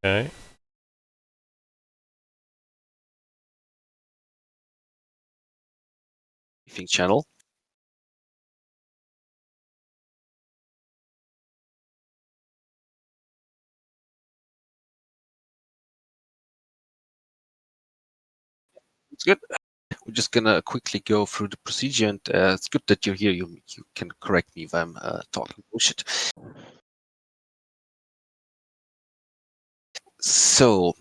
Okay. Briefing channel. It's good. We're just gonna quickly go through the procedure, and it's good that you're here. You can correct me if I'm talking bullshit. So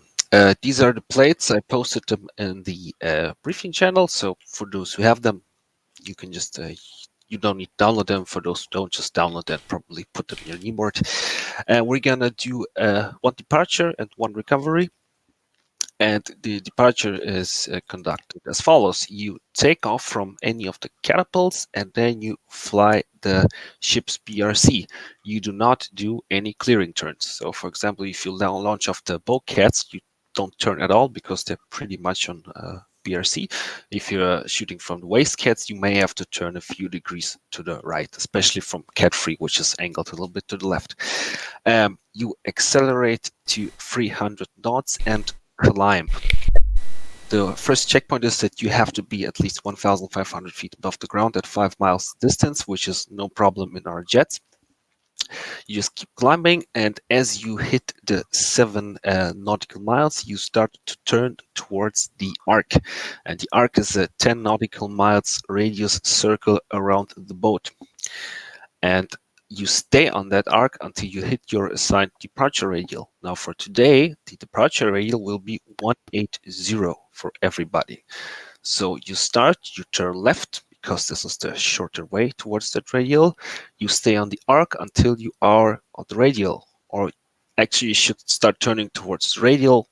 these are the plates. I posted them in the briefing channel. So for those who have them, you can just you don't need to download them. For those who don't, just download them. Probably put them in your keyboard. We're gonna do one departure and one recovery. And the departure is conducted as follows. You take off from any of the catapults and then you fly the ship's BRC. You do not do any clearing turns. So for example, if you now launch off the bulkheads, you don't turn at all because they're pretty much on BRC. If you're shooting from the wastecats, you may have to turn a few degrees to the right, especially from cat 3, which is angled a little bit to the left. You accelerate to 300 knots and climb. The first checkpoint is that you have to be at least 1,500 feet above the ground at 5 miles distance, which is no problem in our jets. You just keep climbing, and as you hit the 7 nautical miles, you start to turn towards the arc. And the arc is a 10 nautical miles radius circle around the boat. And you stay on that arc until you hit your assigned departure radial. Now for today, the departure radial will be 180 for everybody. So you start, you turn left because this is the shorter way towards that radial. You stay on the arc until you are on the radial, or actually you should start turning towards the radial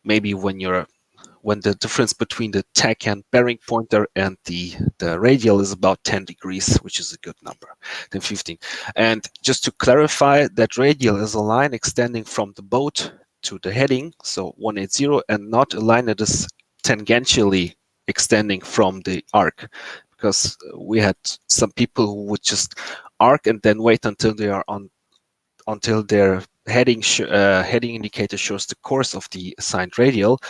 maybe when the difference between the tack and bearing pointer and the radial is about 10 degrees, which is a good number, then 15. And just to clarify, that radial is a line extending from the boat to the heading, so 180, and not a line that is tangentially extending from the arc, because we had some people who would just arc and then wait until they are on until their heading indicator shows the course of the assigned radial,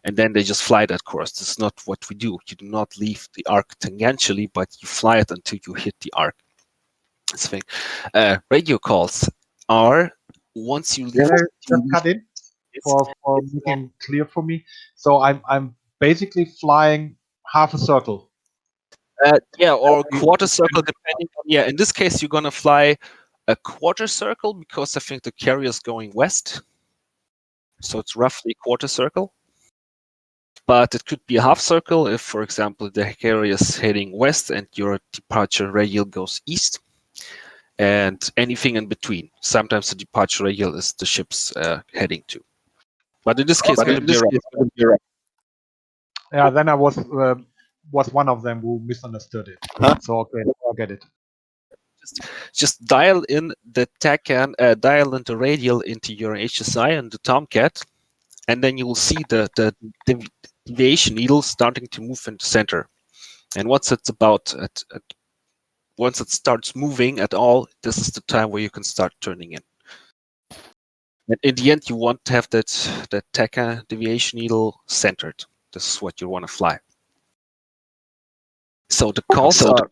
and then they just fly that course. This is not what we do. You do not leave the arc tangentially, but you fly it until you hit the arc. This thing. Radio calls are once you leave. Can I just cut in for making clear for me? So I'm basically flying half a circle. Yeah, or quarter circle, depending on, yeah, in this case, you're going to fly a quarter circle because I think the carrier is going west. So it's roughly a quarter circle. But it could be a half circle if, for example, the carrier is heading west and your departure radial goes east, and anything in between. Sometimes the departure radial is the ship's heading to. But in this case, it's going to be around. Yeah, then I was one of them who misunderstood it. So okay, I get it. Just dial in the tack and dial in the radial into your HSI and the Tomcat, and then you will see the deviation needle starting to move in the center. And once it's about once it starts moving at all, this is the time where you can start turning in. And in the end, you want to have that TACA deviation needle centered. This is what you want to fly. So the calls are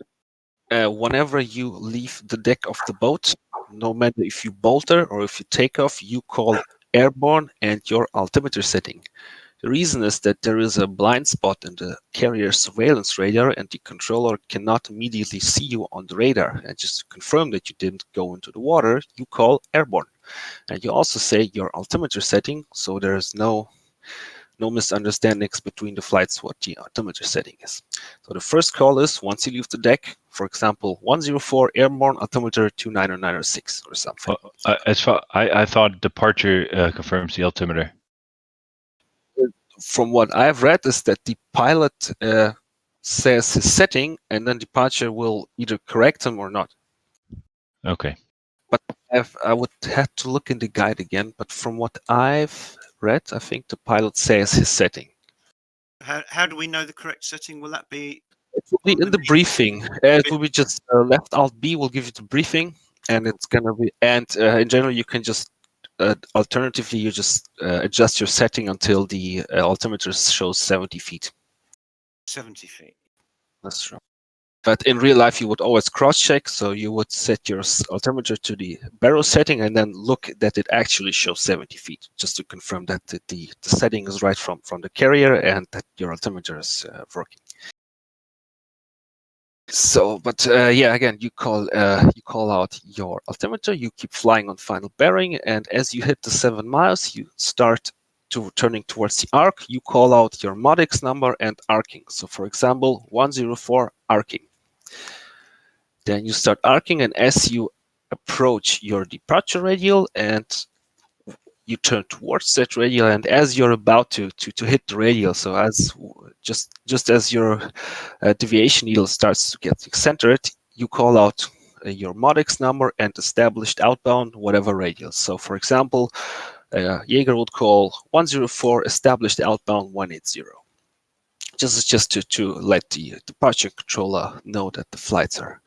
whenever you leave the deck of the boat, no matter if you bolter or if you take off, you call airborne and your altimeter setting. The reason is that there is a blind spot in the carrier surveillance radar, and the controller cannot immediately see you on the radar. And just to confirm that you didn't go into the water, you call airborne. And you also say your altimeter setting, so there's no misunderstandings between the flights what the altimeter setting is. So the first call is once you leave the deck, for example, 104 airborne altimeter 29906 or something. I thought departure confirms the altimeter. From what I've read is that the pilot says his setting, and then departure will either correct him or not. Okay. But I would have to look in the guide again. But from what I've read, I think the pilot says his setting. How do we know the correct setting? Will that be? It will be in the briefing. It will be just left alt B will give you the briefing, and it's gonna be. And in general, you can just Alternatively, you just adjust your setting until the altimeter shows 70 feet. 70 feet. That's true. But in real life, you would always cross-check. So you would set your altimeter to the barrel setting and then look that it actually shows 70 feet, just to confirm that the setting is right from the carrier and that your altimeter is working. So, but yeah, again, you call out your altimeter. You keep flying on final bearing, and as you hit the 7 miles, you start turning towards the arc. You call out your MODX number and arcing. So, for example, 104 arcing. Then you start arcing, and as you approach your departure radial, and you turn towards that radial, and as you're about to hit the radial, so as just as your deviation needle starts to get centered, you call out your MODX number and established outbound whatever radial. So, for example, Jaeger would call 104 established outbound 180. Just to let the departure controller know that the flights are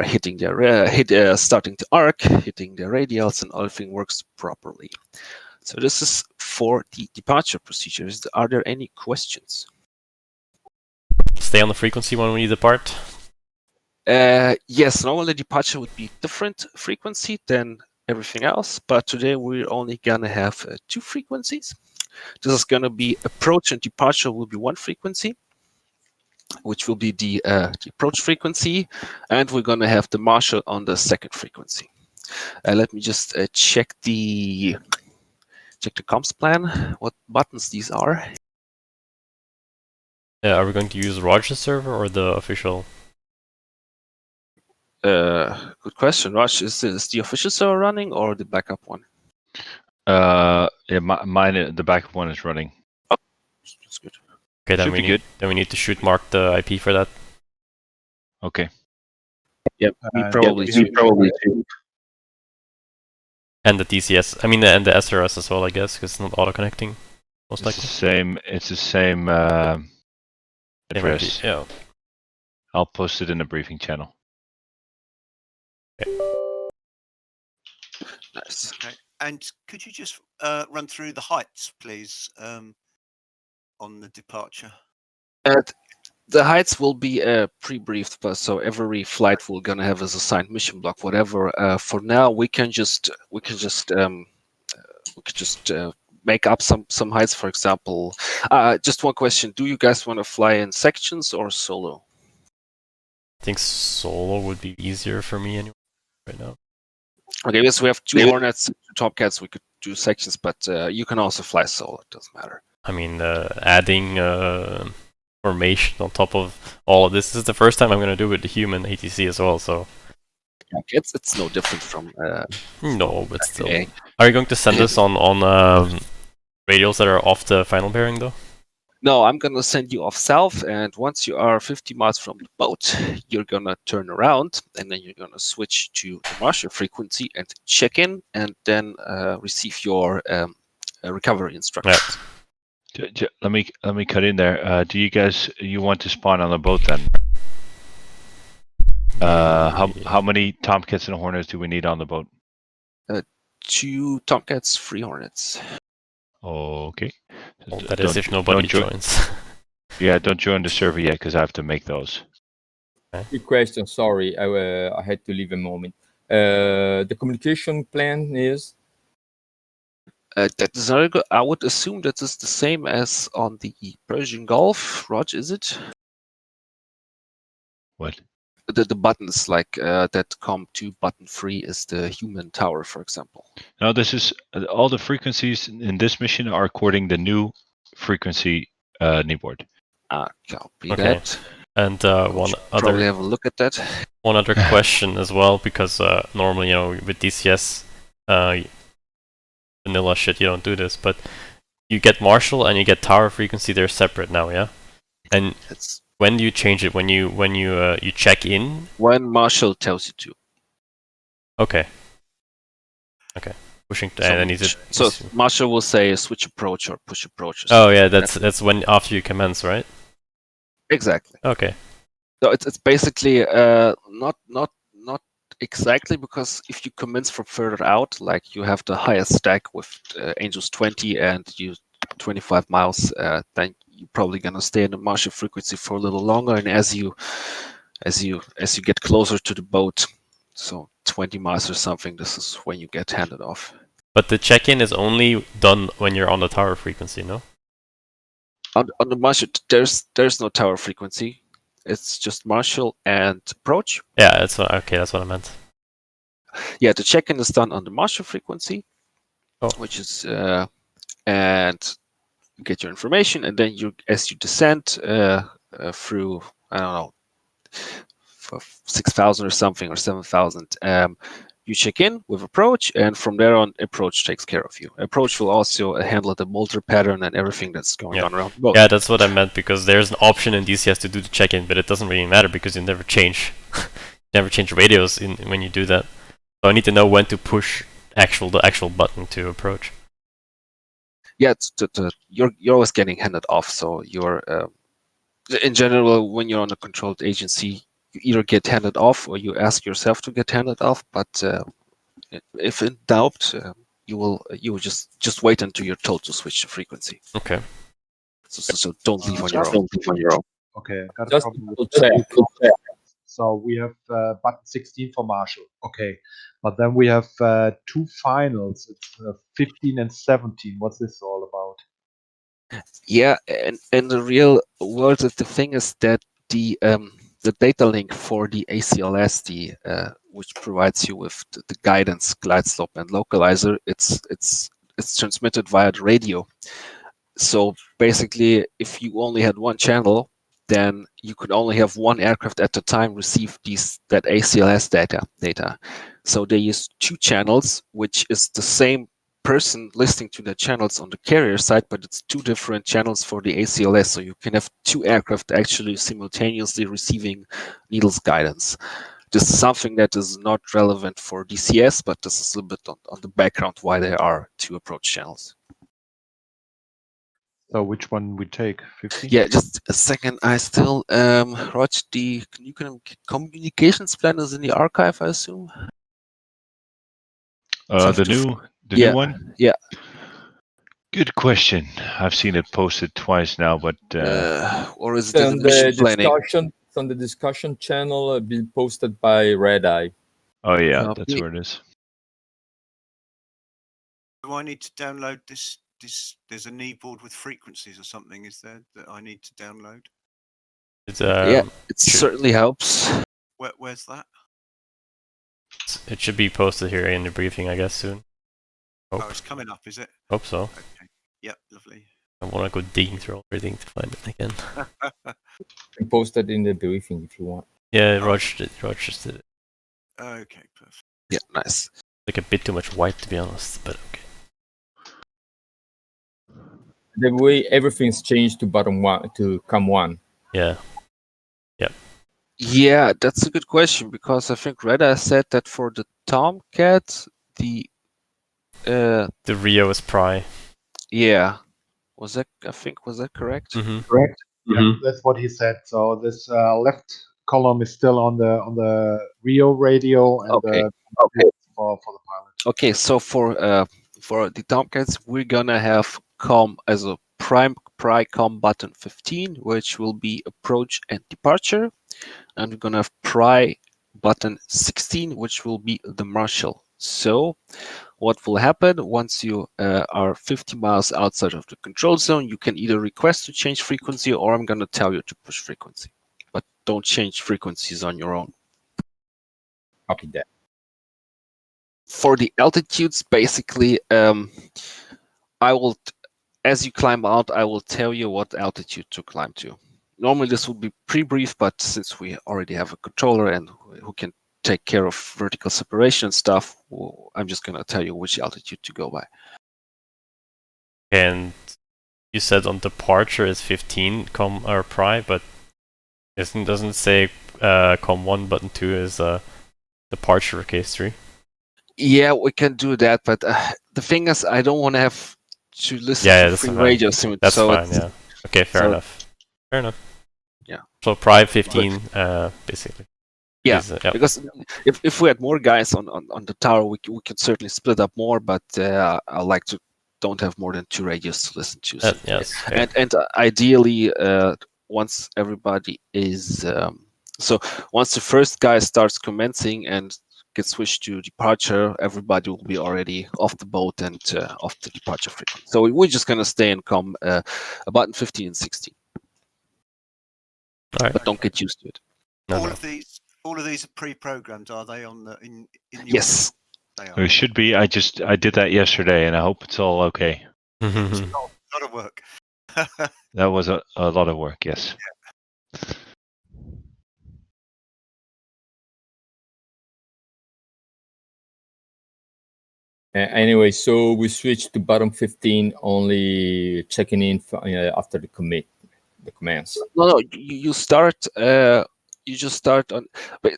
hitting their starting to arc, hitting their radials, and everything works properly. So this is for the departure procedures. Are there any questions? Stay on the frequency when we depart? Yes, normally departure would be different frequency than everything else, but today we're only gonna have 2 frequencies. This is gonna be approach and departure will be 1 frequency, which will be the approach frequency, and we're gonna have the Marshal on the 2nd frequency. Let me just check the comms plan, what buttons these are. Yeah, are we going to use Roger's server or the official? Good question, Raj. Is the official server running or the backup one? Yeah, mine, the backup one is running. Oh, that's good. Okay, then Should we need to shoot mark the IP for that. Okay. Yep, we probably do. And the DCS, I mean, and the SRS as well, I guess, because it's not auto-connecting, most likely. It's the same address. Yeah. I'll post it in the briefing channel. Okay. Nice. Okay. And could you just run through the heights, please, on the departure? The heights will be pre-briefed, but so every flight we're gonna have is assigned mission block, whatever. For now, we can just make up some heights. For example, just one question: do you guys want to fly in sections or solo? I think solo would be easier for me anyway, right now. Okay, yes, we have 2 Hornets, 2 Tomcats. We could do sections, but you can also fly solo. It doesn't matter. I mean, adding formation on top of all of this is the first time I'm going to do it with the human ATC as well, so... Okay, it's no different from... no, but still. Are you going to send us on radials that are off the final bearing, though? No, I'm going to send you off south, and once you are 50 miles from the boat, you're going to turn around, and then you're going to switch to the Marshal frequency and check in, and then receive your recovery instructions. Yeah. Let me cut in there. Do you guys want to spawn on the boat then? How many Tomcats and Hornets do we need on the boat? 2 Tomcats, 3 Hornets. Okay. Well, that is if nobody joins. Yeah, don't join the server yet because I have to make those. Good question. Sorry, I had to leave a moment. The communication plan is? That is very good. I would assume that is the same as on the Persian Gulf. Rog, is it? What? The buttons like that COM2 button 3 is the human tower, for example. No, this is all the frequencies in this mission are according the new frequency kneeboard. Copy Okay. that. And probably have a look at that. One other question as well, because normally, with DCS, vanilla shit, you don't do this, but you get Marshal and you get tower frequency, they're separate now, yeah? And when do you change it? When you check in? When Marshal tells you to. Okay. Pushing to, and then is it? So Marshal will say switch approach or push approach. Oh yeah, that's when after you commence, right? Exactly. Okay. So it's basically not exactly, because if you commence from further out, like you have the highest stack with Angels 20 and you 25 miles, then you're probably gonna stay in the Marshall frequency for a little longer. And as you get closer to the boat, so 20 miles or something, this is when you get handed off. But the check-in is only done when you're on the tower frequency, no? On the Marshall, there's no tower frequency. It's just Marshall and approach. Yeah, that's what I meant. Yeah, the check-in is done on the Marshall frequency, Oh. which is and you get your information, and then as you descend through, I don't know, 6,000 or something, or 7,000, you check in with approach, and from there on, approach takes care of you. Approach will also handle the molter pattern and everything that's going on around the boat. Yeah, that's what I meant, because there's an option in DCS to do the check-in, but it doesn't really matter because you never change radios when you do that. So I need to know when to push the actual button to approach. Yeah, you're always getting handed off. So you're in general, when you're on a controlled agency, you either get handed off or you ask yourself to get handed off. But if in doubt, you will just wait until you're told to switch the frequency. Okay. So don't leave on your own. Okay, I got a Just problem to with check. So we have button 16 for Marshall. Okay, but then we have two finals. It's 15 and 17. What's this all about? Yeah, and in the real world, the thing is that the data link for the ACLS, which provides you with the guidance, glide slope, and localizer, it's transmitted via the radio. So basically, if you only had one channel, then you could only have one aircraft at a time receive that ACLS data. So they use two channels, which is the same person listening to the channels on the carrier side, but it's two different channels for the ACLS. So you can have two aircraft actually simultaneously receiving needles guidance. This is something that is not relevant for DCS, but this is a little bit on the background why there are two approach channels. So which one we take? 15? Yeah, just a second. I still, Rog, the communications plan is in the archive, I assume? The new one? Yeah. Good question. I've seen it posted twice now, but or is it It's in the mission planning? it's on the discussion channel being posted by Red Eye. oh yeah, that's where it is. Do I need to download this? There's a knee board with frequencies or something, is there, that I need to download? It's, Yeah, it certainly helps. Where's that? It should be posted here in the briefing, I guess, soon. Oh, it's coming up, is it? Hope so. Okay. Yep, lovely. I want to go digging through everything to find it again. We posted in the briefing if you want. Yeah, Rog just did it. Okay, perfect. Yeah, nice. Like a bit too much white, to be honest, but okay. The way everything's changed to bottom one to COM1. Yeah. Yeah, that's a good question, because I think Reda said that for the Tomcat, the Rio is Pry. yeah, was that correct? Mm-hmm. Correct. Yeah, that's what he said. So this left column is still on the Rio radio, and Okay. for the pilot. Okay, so for the Tomcats, we're gonna have COM as a PRI-COM button 15, which will be approach and departure, and we're gonna have PRI button 16, which will be the Marshall. So what will happen once you are 50 miles outside of the control zone? You can either request to change frequency, or I'm gonna tell you to push frequency, but don't change frequencies on your own. Copy that. For the altitudes, basically, I will, as you climb out, I will tell you what altitude to climb to. Normally this would be pre-brief, but since we already have a controller and who can take care of vertical separation and stuff, I'm just going to tell you which altitude to go by. And you said on departure is 15 COM or Pry, but doesn't it say COM1 button 2 is departure case 3? Yeah, we can do that, but the thing is, I don't want to have to listen to free radio soon. That's so fine, yeah. Okay, fair enough. Fair enough. Yeah. So Pry 15, basically. Yeah, Yep. because if we had more guys on the tower, we could certainly split up more. But I like to don't have more than 2 radios to listen to. So. Yes. Fair. And ideally, once everybody is so once the first guy starts commencing and gets switched to departure, everybody will be already off the boat and off the departure frequency. So we're just gonna stay in com about in 15 and 16. All right. But don't get used to it. No, all no. of these are pre-programmed, are they? On the in your Yes. they are. It should be. I did that yesterday, and I hope it's all okay. It's a lot of work. That was a lot of work. Yes. Anyway, so we switched to bottom 15, only checking in after the commands. No, you start. You just start on, but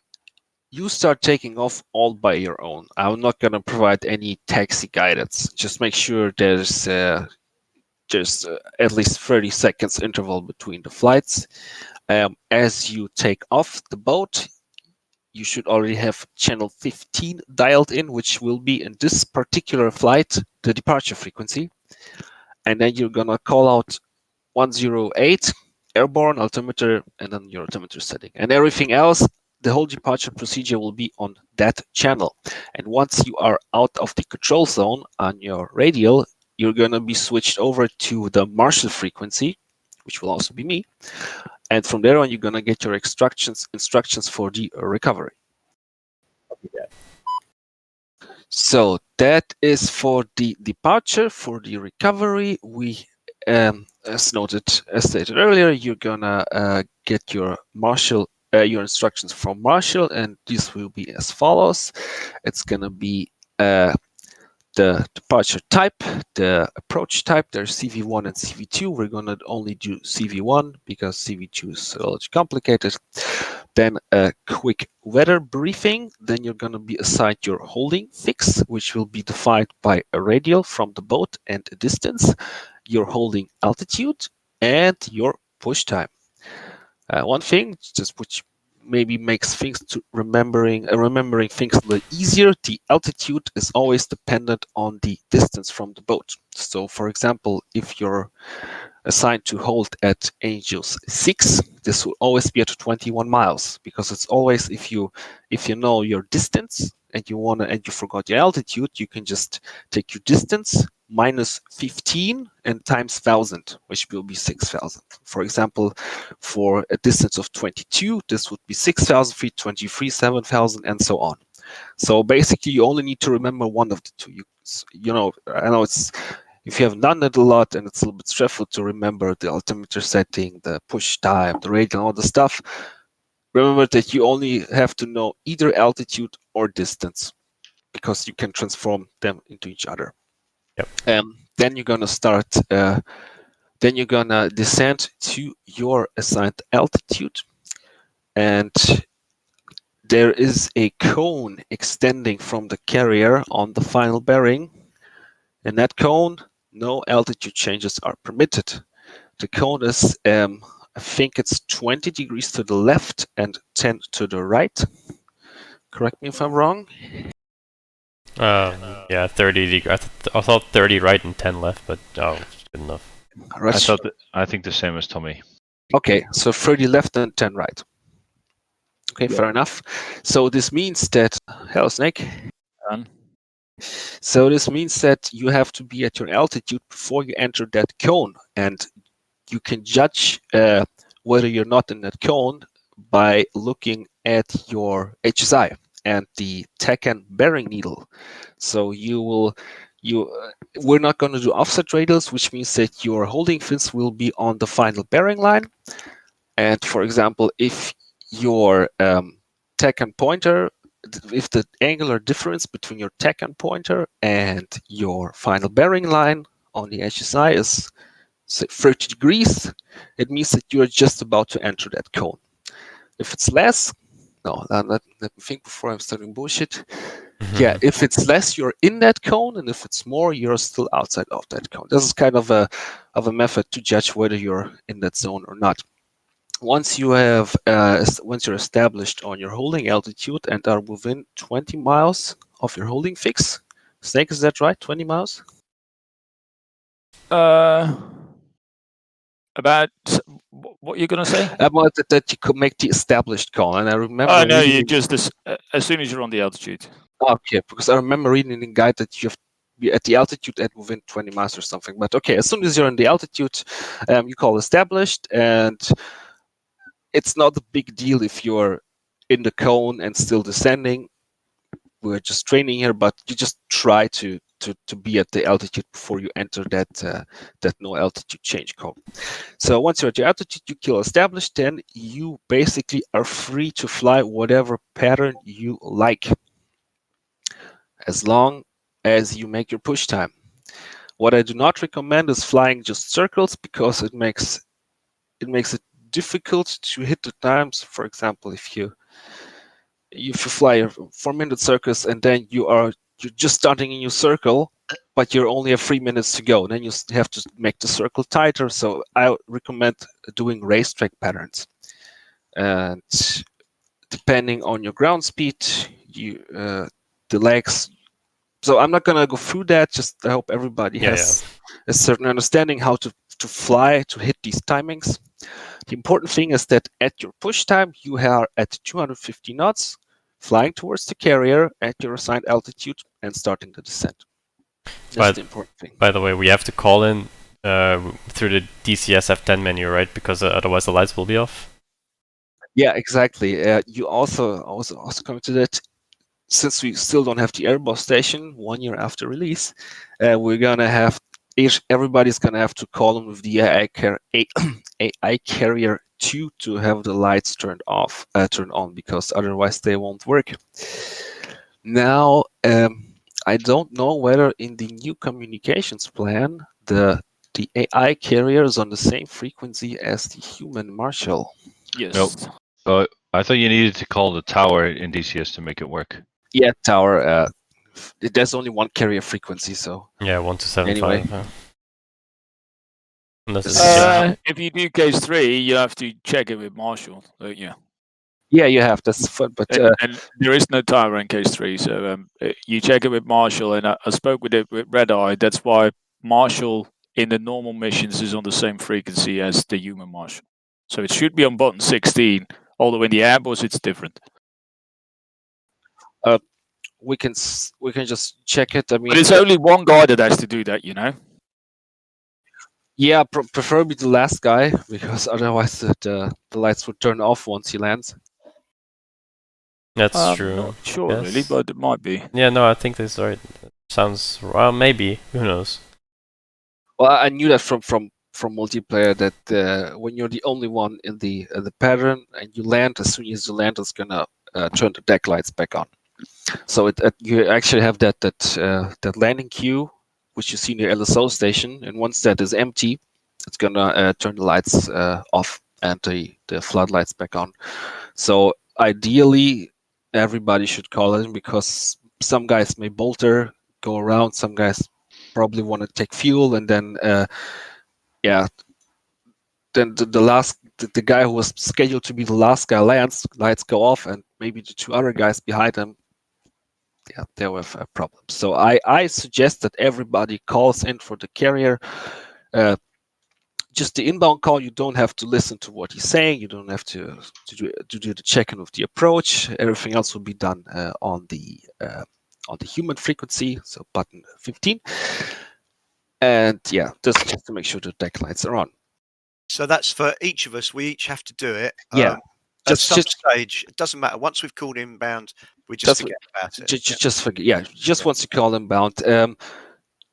you start taking off all by your own. I'm not going to provide any taxi guidance. Just make sure there's just at least 30 seconds interval between the flights. As you take off the boat, you should already have channel 15 dialed in, which will be in this particular flight, the departure frequency. And then you're going to call out 108 airborne altimeter and then your altimeter setting. And everything else, the whole departure procedure will be on that channel. And once you are out of the control zone on your radial, you're going to be switched over to the Marshall frequency, which will also be me. And from there on, you're going to get your instructions for the recovery. So that is for the departure. For the recovery, we, as stated earlier, you're going to get your Marshall, your instructions from Marshall, and these will be as follows. It's going to be the departure type, the approach type. There's CV1 and CV2. We're going to only do CV1 because CV2 is a little complicated. Then a quick weather briefing. Then you're going to be assigned your holding fix, which will be defined by a radial from the boat and a distance, your holding altitude, and your push time. One thing, just which maybe makes things to remembering things a little easier. The altitude is always dependent on the distance from the boat. So, for example, if you're assigned to hold at Angels 6, this will always be at 21 miles because it's always if you know your distance and you forgot your altitude, you can just take your distance minus 15 and times 1,000, which will be 6,000. For example, for a distance of 22, this would be 6,000 feet, 23, 7,000, and so on. So basically, you only need to remember one of the two. You know, I know it's if you have done it a lot and it's a little bit stressful to remember the altimeter setting, the push time, the rate, and all the stuff. Remember that you only have to know either altitude or distance because you can transform them into each other. Yep. Then you're gonna start. Then you're gonna descend to your assigned altitude, and there is a cone extending from the carrier on the final bearing. In that cone, no altitude changes are permitted. The cone is, I think it's 20 degrees to the left and 10 to the right. Correct me if I'm wrong. Yeah, 30 degrees. I thought 30 right and 10 left, but it's good enough. I think the same as Tommy. Okay, so 30 left and 10 right. Okay, Yeah. fair enough. So this means that, hello Snake. Done. So this means that you have to be at your altitude before you enter that cone, and you can judge whether you're not in that cone by looking at your HSI and the TACAN bearing needle. So we're not going to do offset radials, which means that your holding fins will be on the final bearing line. And for example, if your TACAN pointer, if the angular difference between your TACAN pointer and your final bearing line on the HSI is say 30 degrees, it means that you are just about to enter that cone. If it's less, no, let me think before I'm starting bullshit. Yeah, if it's less, you're in that cone, and if it's more, you're still outside of that cone. This is kind of a method to judge whether you're in that zone or not. once you're established on your holding altitude and are within 20 miles of your holding fix. Snake, is that right? 20 miles? About what you're gonna say? About that you could make the established call, and I remember. Oh no, you reading- just as soon as you're on the altitude. Okay, because I remember reading in the guide that you have to be at the altitude at within 20 miles or something. But okay, as soon as you're in the altitude, you call established, and it's not a big deal if you're in the cone and still descending. We're just training here, but you just try to be at the altitude before you enter that no altitude change cone. So once you're at your altitude, you kill established, then you basically are free to fly whatever pattern you like, as long as you make your push time. What I do not recommend is flying just circles, because it makes it difficult to hit the times. For example, if you fly a 4-minute circus and then you're just starting a new circle, but you only have 3 minutes to go, then you have to make the circle tighter. So I recommend doing racetrack patterns, and depending on your ground speed, the legs. So I'm not gonna go through that. Just I hope everybody has a certain understanding how to fly to hit these timings. The important thing is that at your push time, you are at 250 knots, flying towards the carrier at your assigned altitude and starting the descent. That's the important thing. By the way, we have to call in through the DCS F10 menu, right? Because otherwise the lights will be off. Yeah, exactly. You also come to that. Since we still don't have the Airbus station 1 year after release, we're gonna have everybody's gonna have to call them with the AI Carrier 2 to have the lights turned on, because otherwise they won't work. Now, I don't know whether in the new communications plan the AI carrier is on the same frequency as the human Marshal. Yes. Nope. I thought you needed to call the tower in DCS to make it work. Yeah, tower. There's only one carrier frequency, so yeah, 1275. Anyway. Unless it's If you do case 3, you have to check it with Marshall, don't you? yeah, you have. That's fun, but And there is no tower in case 3, so you check it with Marshall. And I spoke with it with Red Eye. That's why Marshall in the normal missions is on the same frequency as the human Marshall. So it should be on button 16, although in the Airbus it's different. we can just check it. I mean, But it's only one guy that has to do that, you know. yeah, preferably the last guy, because otherwise the lights would turn off once he lands. That's true. Not sure Yes. really, but it might be. Yeah, no, I think that's right. Sounds maybe. Who knows? Well, I knew that from multiplayer that when you're the only one in the pattern and you land, as soon as you land, it's gonna turn the deck lights back on. So you actually have that landing queue, which you see near LSO station, and once that is empty, it's gonna turn the lights off and the floodlights back on. So ideally, everybody should call in, because some guys may bolter, go around, some guys probably want to take fuel, and then then the guy who was scheduled to be the last guy lands, lights go off, and maybe the 2 other guys behind him, they will have problems. So I suggest that everybody calls in for the carrier. Just the inbound call, you don't have to listen to what he's saying. You don't have to do the check-in of the approach. Everything else will be done on the human frequency, so button 15. And yeah, just to make sure the deck lights are on. So that's for each of us. We each have to do it. Yeah. At some stage, it doesn't matter. Once we've called inbound, we just forget about it. Just forget. Yeah, just once you call inbound.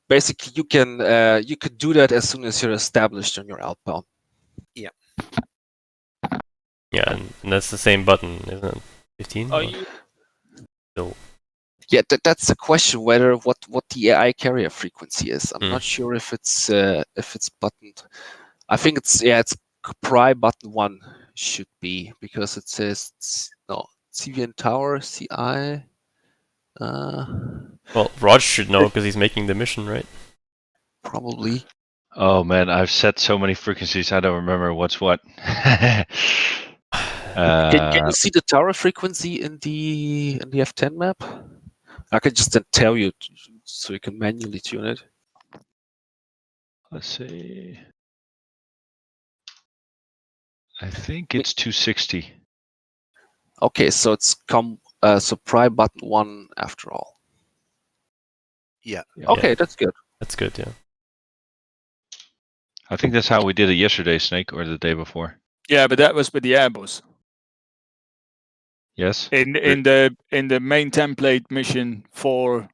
Basically, you could do that as soon as you're established on your outbound. Yeah. Yeah, and that's the same button, isn't it? 15. Are you? So, Yeah, that's the question. Whether what the AI carrier frequency is. I'm not sure if it's buttoned. I think it's Pry button 1 should be, because it says CVN Tower CI. well, Raj should know because he's making the mission, right? Probably. Oh man, I've set so many frequencies I don't remember what's what. Can you see the tower frequency in the F10 map? I can just then tell you so you can manually tune it. Let's see. I think it's 260. Okay, so it's so pry button 1 after all. Yeah. Okay, that's good. That's good, yeah. I think that's how we did it yesterday, Snake, or the day before. Yeah, but that was with the Airbus. Yes. In the main template mission for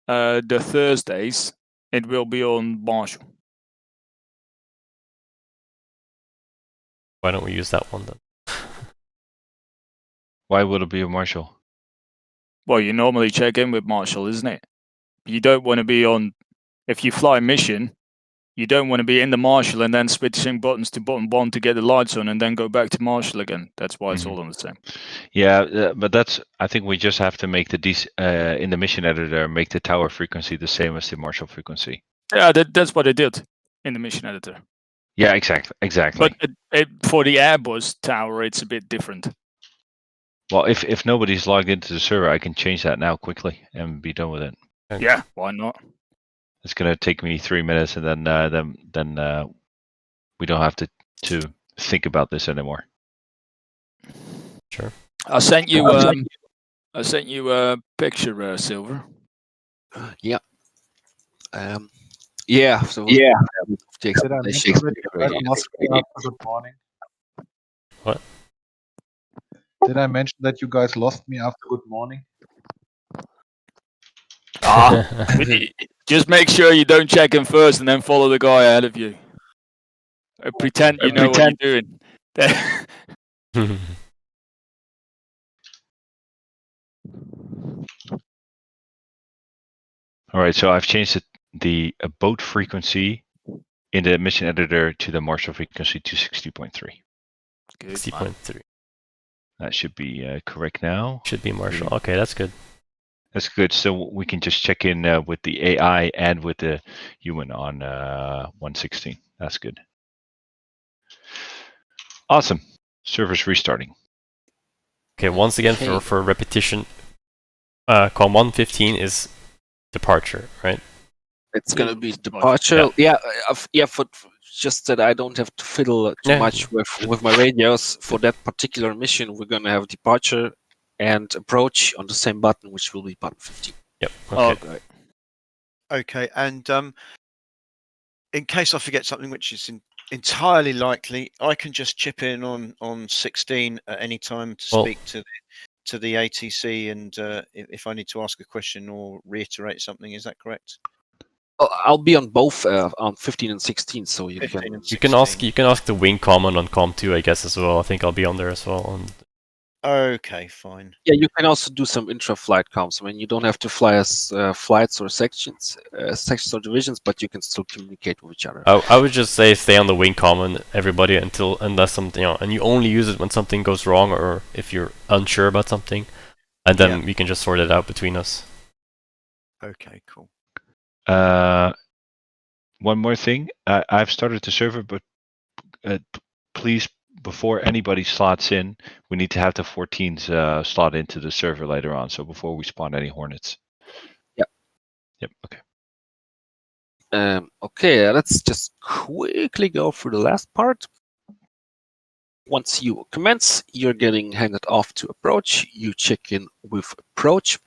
the Thursdays, it will be on Marshall. Why don't we use that one then? Why would it be a Marshall? Well, you normally check in with Marshall, isn't it? You don't want to be on. If you fly mission, you don't want to be in the Marshall and then switching buttons to button 1 to get the lights on and then go back to Marshall again. That's why it's all on the same. Yeah, but that's. I think we just have to make the in the mission editor make the tower frequency the same as the Marshall frequency. Yeah, that's what I did in the mission editor. Yeah, exactly. But for the Airbus tower, it's a bit different. Well, if nobody's logged into the server, I can change that now quickly and be done with it. Yeah, why not? It's gonna take me 3 minutes, and then we don't have to think about this anymore. Sure. I sent you a picture, Silver. Yeah. Yeah. So Did I the mention that you guys lost me after good morning? What? Did I mention that you guys lost me after good morning? Just make sure you don't check in first and then follow the guy ahead of you. Pretend you know what you're doing. All right, so I've changed the boat frequency in the mission editor to the Marshall frequency to 60.3. 60.3. That should be correct now. Should be Marshall. Okay, that's good. That's good. So we can just check in with the AI and with the human on 116. That's good. Awesome. Server's restarting. Okay, once again, for repetition, column 115 is departure, right? It's gonna be departure. Yeah. For just that I don't have to fiddle too much with my radios for that particular mission. We're gonna have departure and approach on the same button, which will be button 15. Yep. Okay. Okay, and in case I forget something, which is entirely likely, I can just chip in on 16 at any time to speak to the ATC, and if I need to ask a question or reiterate something, is that correct? I'll be on both on 15 and 16, so you can ask the wing command on com 2, I guess, as well. I think I'll be on there as well. Okay, fine. Yeah, you can also do some intra-flight comms. I mean, you don't have to fly as flights or sections or divisions, but you can still communicate with each other. I would just say stay on the wing command, everybody, unless something, and you only use it when something goes wrong or if you're unsure about something, and then we can just sort it out between us. Okay, cool. One more thing. I've started the server, but please, before anybody slots in, we need to have the 14s slot into the server later on. So before we spawn any Hornets. Yep. Okay. Okay, let's just quickly go through the last part. Once you commence, you're getting handed off to approach. You check in with approach.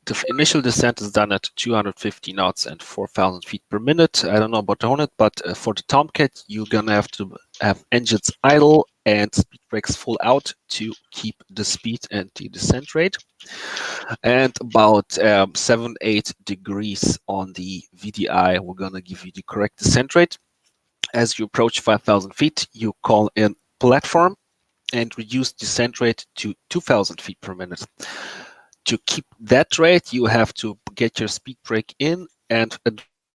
The initial descent is done at 250 knots and 4,000 feet per minute. I don't know about the Hornet, but for the Tomcat, you're going to have to have engines idle and speed brakes full out to keep the speed and the descent rate. And about 7-8 degrees on the VDI, we're going to give you the correct descent rate. As you approach 5,000 feet, you call in platform and reduce descent rate to 2,000 feet per minute. To keep that rate, you have to get your speed brake in and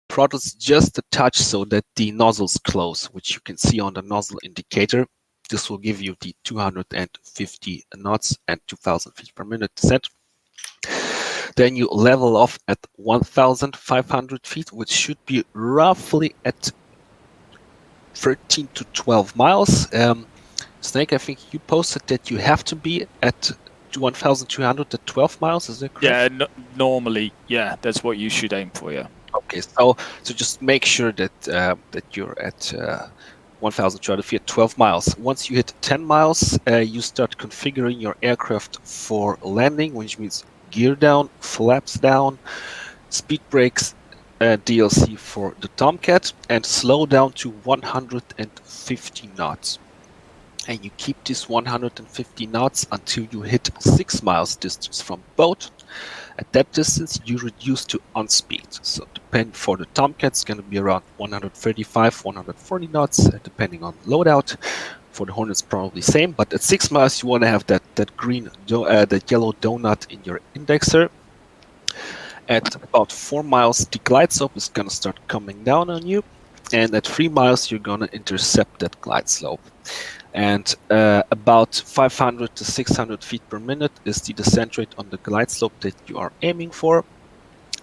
throttles just a touch so that the nozzles close, which you can see on the nozzle indicator. This will give you the 250 knots and 2,000 feet per minute descent. Then you level off at 1,500 feet, which should be roughly at 13 to 12 miles. Snake, I think you posted that you have to be at 1,200 at 12 miles. Is that correct? Yeah, normally, yeah, that's what you should aim for. Yeah. Okay, so just make sure that that you're at 1,200 feet at 12 miles. Once you hit 10 miles, you start configuring your aircraft for landing, which means gear down, flaps down, speed brakes, DLC for the Tomcat, and slow down to 150 knots. And you keep this 150 knots until you hit 6 miles distance from boat. At that distance, you reduce to on-speed. So depend for the Tomcat, it's going to be around 135, 140 knots, depending on loadout. For the Hornet's probably same, but at 6 miles, you want to have that green, that yellow donut in your indexer. At about 4 miles, the glide slope is going to start coming down on you. And at 3 miles, you're going to intercept that glide slope. And about 500 to 600 feet per minute is the descent rate on the glide slope that you are aiming for.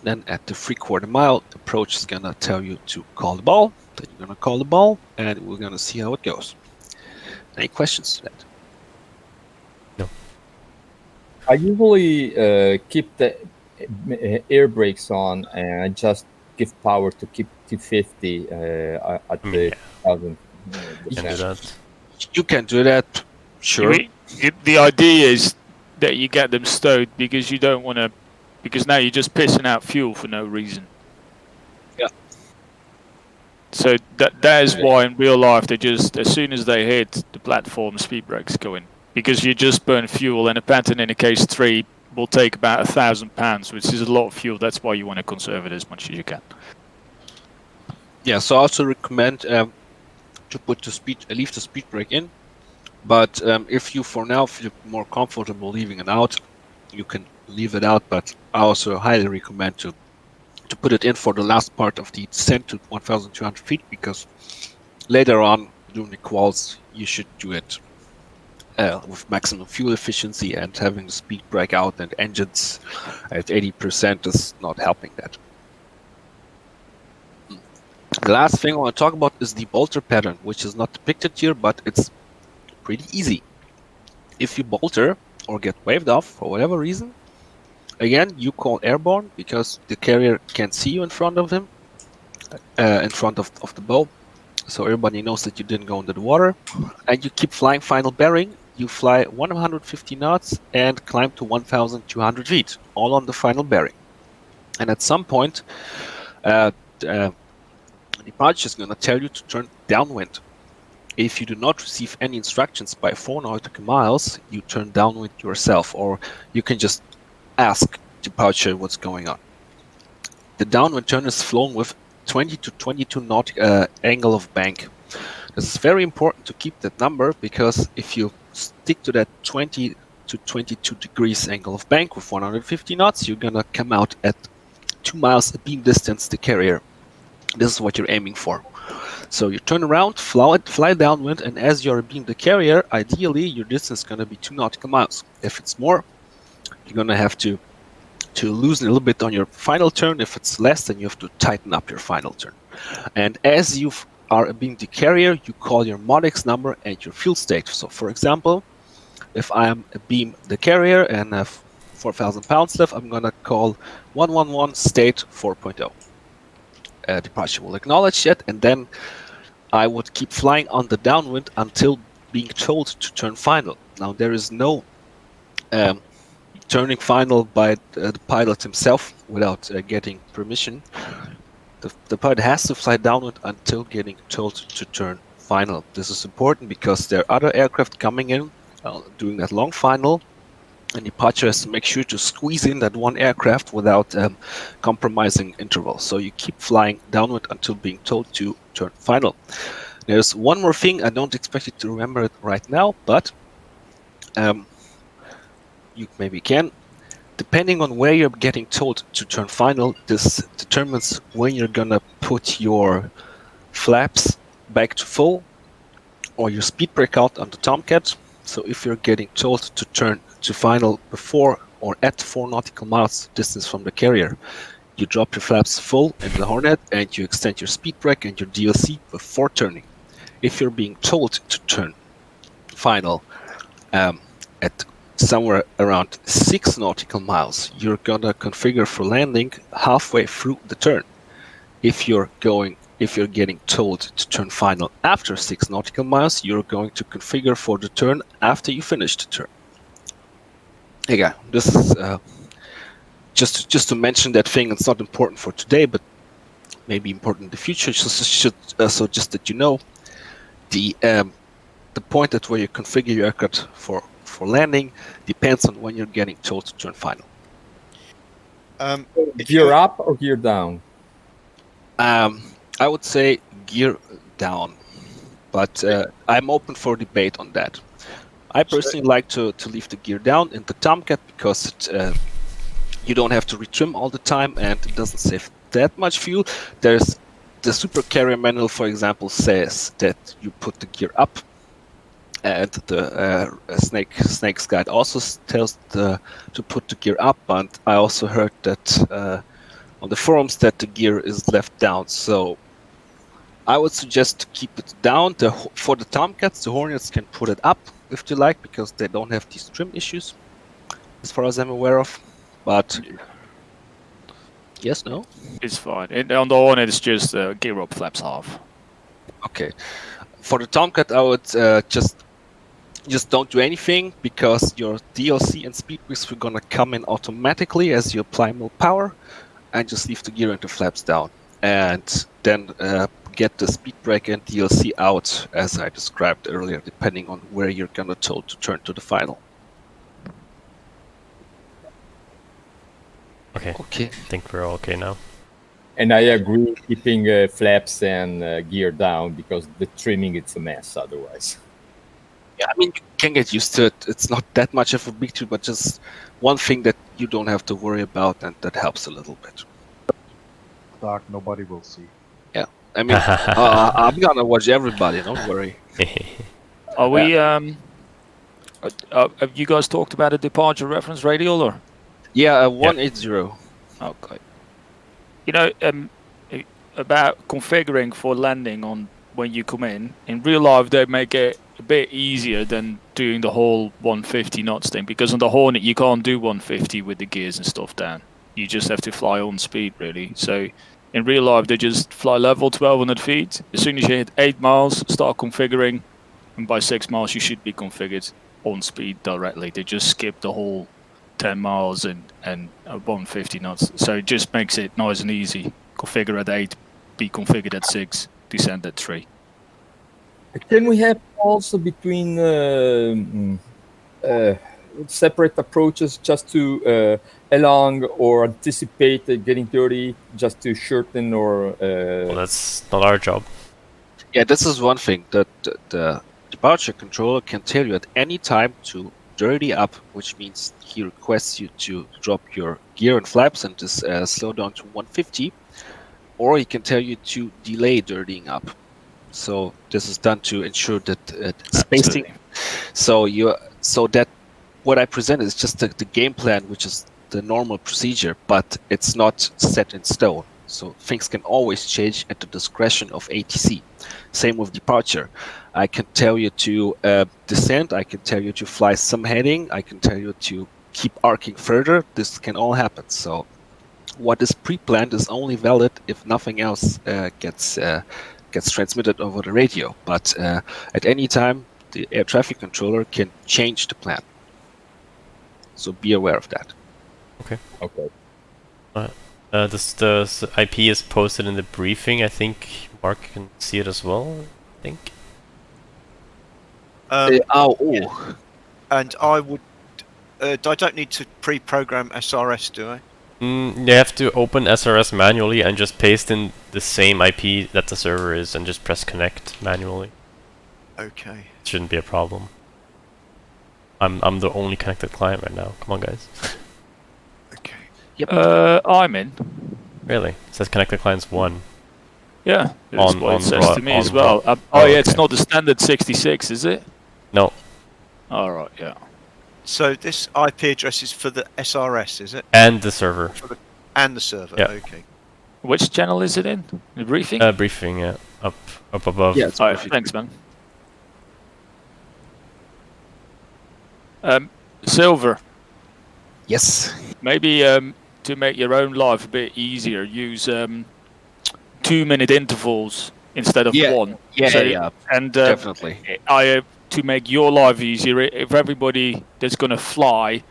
Then at the 3/4 mile, approach is going to tell you to call the ball. Then you're going to call the ball, and we're going to see how it goes. Any questions to that? No. I usually keep the air brakes on and just give power to keep 250 at the 1,000. You can do that. You can do that, sure. The idea is that you get them stowed because you don't want to, because now you're just pissing out fuel for no reason. Yeah. So that is why in real life they just, as soon as they hit the platform, speed brakes go in, because you just burn fuel, and a Phantom in a case 3 will take about 1,000 pounds, which is a lot of fuel. That's why you want to conserve it as much as you can. Yeah, so I also recommend to put leave the speed brake in. But if you for now feel more comfortable leaving it out, you can leave it out. But I also highly recommend to put it in for the last part of the descent to 1,200 feet, because later on during the quals you should do it with maximum fuel efficiency, and having the speed brake out and engines at 80% is not helping that. The last thing I want to talk about is the bolter pattern, which is not depicted here, but it's pretty easy. If you bolter or get waved off for whatever reason, again, you call airborne, because the carrier can see you in front of him, in front of the bow, so everybody knows that you didn't go into the water, and you keep flying final bearing. You fly 150 knots and climb to 1,200 feet, all on the final bearing. And at some point, the departure is going to tell you to turn downwind. If you do not receive any instructions by 4 nautical miles, you turn downwind yourself, or you can just ask departure what's going on. The downwind turn is flown with 20 to 22 knot angle of bank. This is very important to keep that number, because if you stick to that 20 to 22 degrees angle of bank with 150 knots, you're going to come out at 2 miles beam distance the carrier. This is what you're aiming for. So you turn around, fly downwind, and as you're beam the carrier, ideally your distance is going to be 2 nautical miles. If it's more, you're going to have to loosen a little bit on your final turn. If it's less, then you have to tighten up your final turn. And as you are beam the carrier, you call your MODEX number and your fuel state. So for example, if I am a beam the carrier and have 4,000 pounds left, I'm going to call 111 state 4.0. Departure will acknowledge that, and then I would keep flying on the downwind until being told to turn final. Now there is no turning final by the pilot himself without getting permission. The pilot has to fly downwind until getting told to turn final. This is important because there are other aircraft coming in doing that long final, and departure has to make sure to squeeze in that one aircraft without compromising interval. So you keep flying downwind until being told to turn final. There's one more thing, I don't expect you to remember it right now, but you maybe can. Depending on where you're getting told to turn final, this determines when you're gonna put your flaps back to full or your speed brake out on the Tomcat. So if you're getting told to turn to final before or at 4 nautical miles distance from the carrier. You drop your flaps full in the Hornet and you extend your speed brake and your DLC before turning. If you're being told to turn final at somewhere around 6 nautical miles, you're gonna configure for landing halfway through the turn. If you're getting told to turn final after 6 nautical miles, you're going to configure for the turn after you finish the turn. Again, this is just to mention that thing. It's not important for today, but maybe important in the future. So just that you know, the point at where you configure your aircraft for landing depends on when you're getting told to turn final. Gear up or gear down? I would say gear down, but I'm open for debate on that. I personally like to leave the gear down in the Tomcat because you don't have to retrim all the time and it doesn't save that much fuel. There's the Super Carrier manual, for example, says that you put the gear up, and the Snake's Guide also tells to put the gear up. And I also heard that on the forums that the gear is left down. So I would suggest to keep it down. For the Tomcats, the Hornets can put it up if they like because they don't have these trim issues, as far as I'm aware of. But yes, no? It's fine. On the Hornet, it's just gear up, flaps half. Okay. For the Tomcat, I would just don't do anything because your DLC and speed boost are gonna come in automatically as you apply more power, and just leave the gear and the flaps down. And then get the speed brake and DLC out as I described earlier, depending on where you're gonna told to turn to the final. Okay. Okay. I think we're all okay now. And I agree keeping flaps and gear down because the trimming it's a mess otherwise. Yeah, I mean, you can get used to it. It's not that much of a big deal, but just one thing that you don't have to worry about, and that helps a little bit. Dark, nobody will see. Yeah, I mean, I'm gonna watch everybody. Don't worry. Are we? Have you guys talked about a departure reference radial or? Yeah, 180. Okay. You know, about configuring for landing on when you come in real life, they make it a bit easier than doing the whole 150 knots thing, because on the Hornet you can't do 150 with the gears and stuff down. You just have to fly on speed, really. So in real life, they just fly level 1200 feet. As soon as you hit 8 miles, start configuring, and by 6 miles you should be configured on speed directly. They just skip the whole 10 miles and 150 knots. So it just makes it nice and easy. Configure at 8, be configured at 6, descend at 3. Can we have also between separate approaches just to along or anticipate getting dirty, just to shorten or... Well, that's not our job. Yeah, this is one thing that the departure controller can tell you at any time to dirty up, which means he requests you to drop your gear and flaps and just slow down to 150, or he can tell you to delay dirtying up. So this is done to ensure that spacing. So that what I present is just the game plan, which is the normal procedure, but it's not set in stone. So things can always change at the discretion of ATC. Same with departure. I can tell you to descend. I can tell you to fly some heading. I can tell you to keep arcing further. This can all happen. So what is pre-planned is only valid if nothing else gets transmitted over the radio. But at any time, the air traffic controller can change the plan. So be aware of that. Okay. Okay. The IP is posted in the briefing. I think Mark can see it as well. I think. And I would. I don't need to pre-program SRS, do I? You have to open SRS manually and just paste in the same IP that the server is, and just press connect manually. Okay. It shouldn't be a problem. I'm the only connected client right now. Come on, guys. Okay. Yep. I'm in. Really? It says connected clients 1. Yeah, that's what it says to me as raw. well. Oh, yeah, it's okay. not the standard 66, is it? No. All right, yeah. So this IP address is for the SRS, is it? And the server. And the server. Yeah. Okay. Which channel is it in? The briefing? Briefing, yeah. Up above. Yeah, it's Alright, perfect. thanks, man. Silver, Yes. maybe to make your own life a bit easier, use 2-minute intervals instead of Yeah, one. Yeah, So- yeah, And definitely. to make your life easier, if everybody that's gonna fly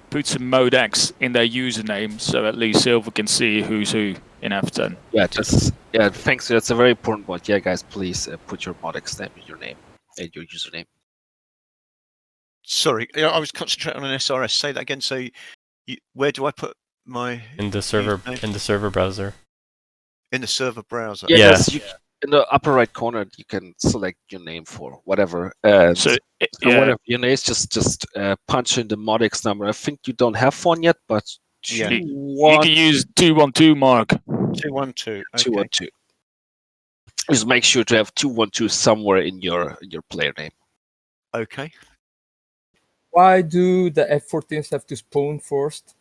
put some mode X in their username, so at least Silver can see who's who in F10. Yeah, thanks. That's a very important one. Yeah, guys, please put your Modex name in your name and your username. Sorry, I was concentrating on an SRS. Say that again. So, where do I put my In the server username? in the server browser. In the server browser? Yeah, Yeah. guys, in the upper right corner, you can select your name for whatever. So, So yeah, whatever your name is, just punch in the Modex number. I think you don't have one yet, but Yeah. you 212. can use 212 Mark. 212. Okay. 212. Just make sure to have 212 somewhere in your player name. Okay. Why do the F-14s have to spawn first?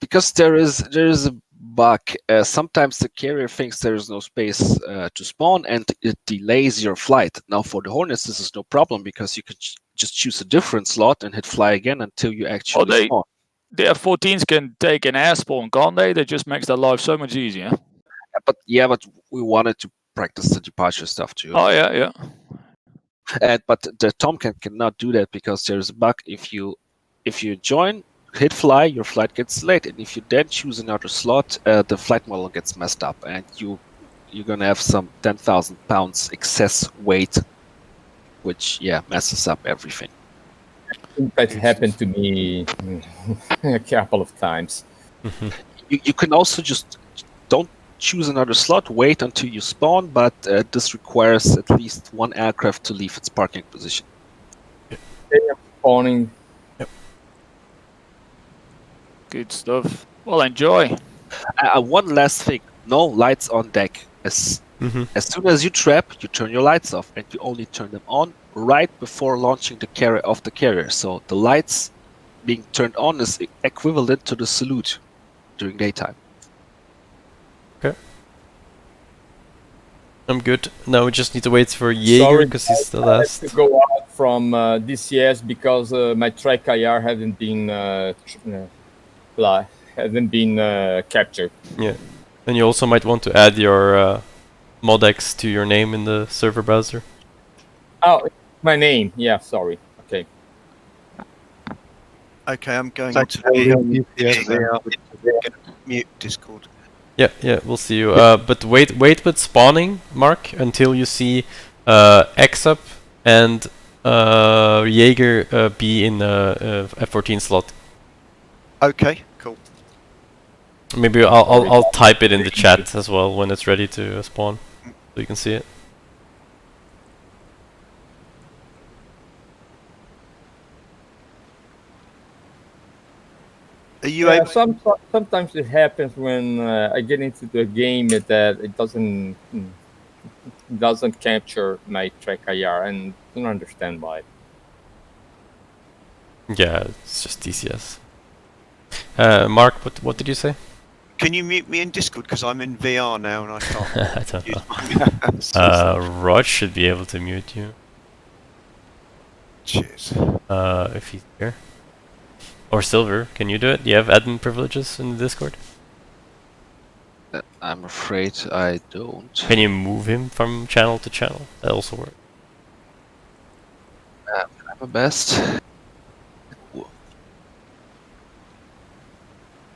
Because there is a bug. Sometimes the carrier thinks there is no space to spawn, and it delays your flight. Now for the Hornets, this is no problem because you can just choose a different slot and hit fly again until you actually spawn. The F-14s can take an air spawn, can't they? That just makes their life so much easier. But we wanted to practice the departure stuff too. Oh yeah. But the Tomcat cannot do that because there's a bug. If you join, hit fly, your flight gets delayed, and if you then choose another slot, the flight model gets messed up, and you're gonna have some 10,000 pounds excess weight, which messes up everything. I think that happened to me a couple of times. You can also just don't choose another slot, wait until you spawn, but this requires at least one aircraft to leave its parking position. Spawning. Good stuff. Well, enjoy. One last thing: no lights on deck. As soon as you trap, you turn your lights off, and you only turn them on right before launching the carrier off the carrier. So the lights being turned on is equivalent to the salute during daytime. Okay. I'm good. Now we just need to wait for Jaeger because he's the last. I have to go out from DCS because my track IR hasn't been captured. Yeah. And you also might want to add your Modex to your name in the server browser. Oh, my name. Yeah, sorry. Okay. Okay, I'm going Like to mute Discord. Yeah, we'll see you. But wait with spawning, Mark, until you see X up and Jaeger be in the F-14 slot. Okay, cool. Maybe I'll type it in the chat as well when it's ready to spawn, so you can see it. Are you able? Sometimes it happens when I get into the game that it doesn't capture my track IR, and I don't understand why. Yeah, it's just DCS. Mark, what did you say? Can you mute me in Discord because I'm in VR now and I can't. I don't use know. my Rod should be able to mute you. Cheers. If he's here. Or Silver, can you do it? Do you have admin privileges in the Discord? I'm afraid I don't. Can you move him from channel to channel? That also works. I'm my best.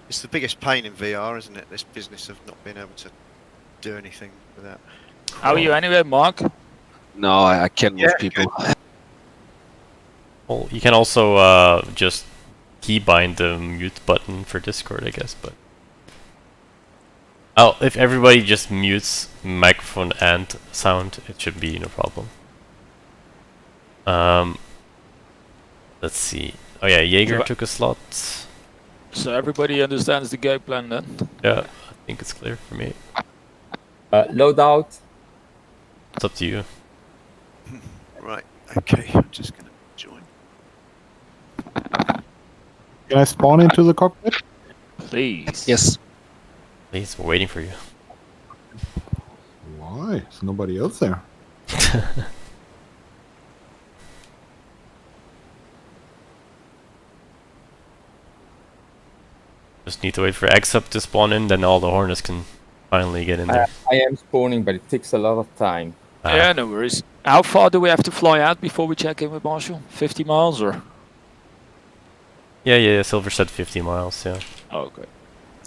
It's the biggest pain in VR, isn't it? This business of not being able to do anything without. How are you anyway, Mark? No, I can't move people. Well, you can also just keybind the mute button for Discord, I guess, but... Oh, if everybody just mutes microphone and sound, it should be no problem. Let's see. Oh yeah, Jaeger took a slot. So everybody understands the game plan then? Yeah, I think it's clear for me. Loadout. It's up to you. Right. Okay. I'm just gonna join. Can I spawn into the cockpit? Please. Yes. Please, we're waiting for you. Why? There's nobody else there. Just need to wait for X-Up to spawn in, then all the Hornets can finally get in there. I am spawning, but it takes a lot of time. Yeah, no worries. How far do we have to fly out before we check in with Marshall? 50 miles or? Yeah, Silver said 50 miles, yeah. Oh, okay.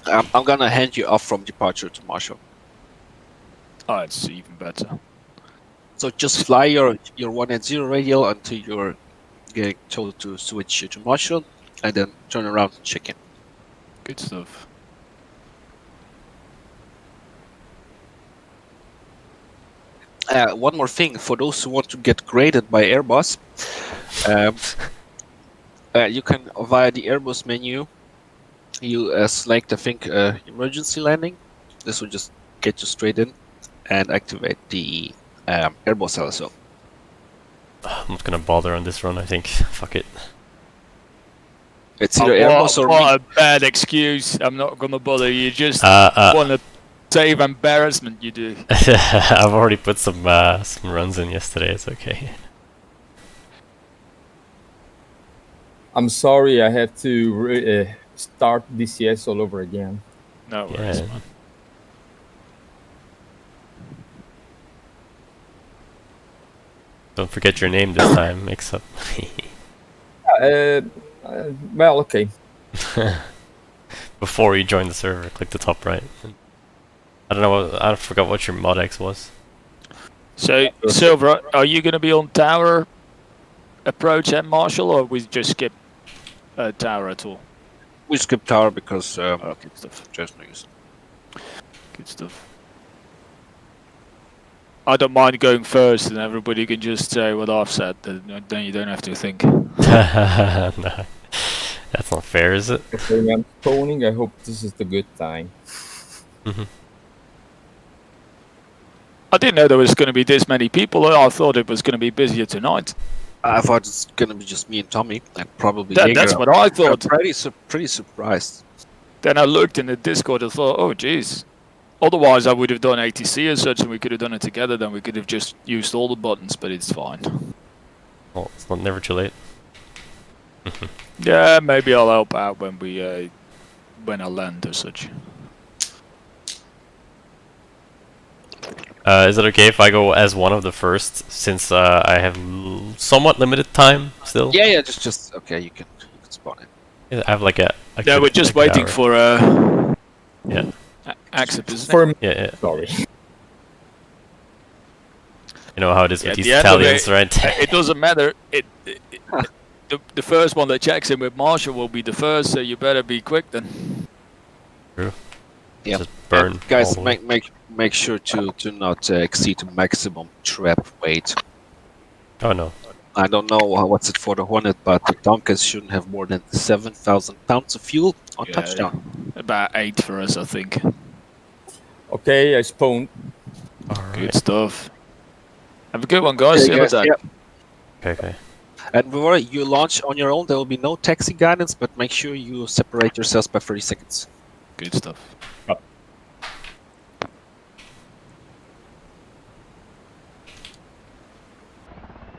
I'm gonna hand you off from departure to Marshall. Oh, it's even better. So just fly your 180 radial until you're getting told to switch to Marshall, and then turn around and check in. Good stuff. One more thing, for those who want to get graded by Airbus, you can, via the Airbus menu, you select, I think, emergency landing. This will just get you straight in and activate the Airbus LSO. I'm not gonna bother on this run, I think. Fuck it. It's either Airbus or what a bad excuse. I'm not gonna bother. You just want to save embarrassment, you do. I've already put some runs in yesterday, it's okay. I'm sorry, I have to start DCS all over again. No worries, Yeah. man. Don't forget your name this time, mix up. Well, okay. Before you join the server, click the top right. I don't know, I forgot what your mod X was. So, Silver, are you going to be on tower approach at Marshall, or we just skip tower at all? we skip tower because Oh, good stuff. just no use. Good stuff. I don't mind going first, and everybody can just say what I've said. Then you don't have to think. No, that's not fair, is it? Okay, I'm spawning. I hope this is the good time. I didn't know there was going to be this many people. I thought it was going to be busier tonight. I thought it's gonna be just me and Tommy, and probably That's Jaeger. what I I'm thought. pretty surprised. Then I looked in the Discord and thought, oh, jeez. Otherwise, I would have done ATC as such, and we could have done it together. Then we could have just used all the buttons, but it's fine. Well, it's not never too late. Yeah, maybe I'll help out when we when I land as such. Is it okay if I go as one of the first, since I have somewhat limited time still? Yeah, just okay. You can spawn it. I have like a Yeah, we're just like an waiting hour. for Yeah. Accept, isn't it? For me, Yeah. sorry. You know how it is Yeah, with at these the end of Italians, right? It doesn't matter. The first one that checks in with Marshall will be the first, so you better be quick then. Yeah. Just burn. And guys, all the way. make sure to not exceed the maximum trap weight. Oh no. I don't know what's it for the Hornet, but the Donkers shouldn't have more than 7,000 pounds of fuel on Yeah. touchdown. About 8 for us, I think. Okay, I spawned. Good Alright. stuff. Have a good one, guys. See you guys, later. yeah. Okay. And before you launch on your own, there will be no taxi guidance, but make sure you separate yourselves by 30 seconds. Good stuff.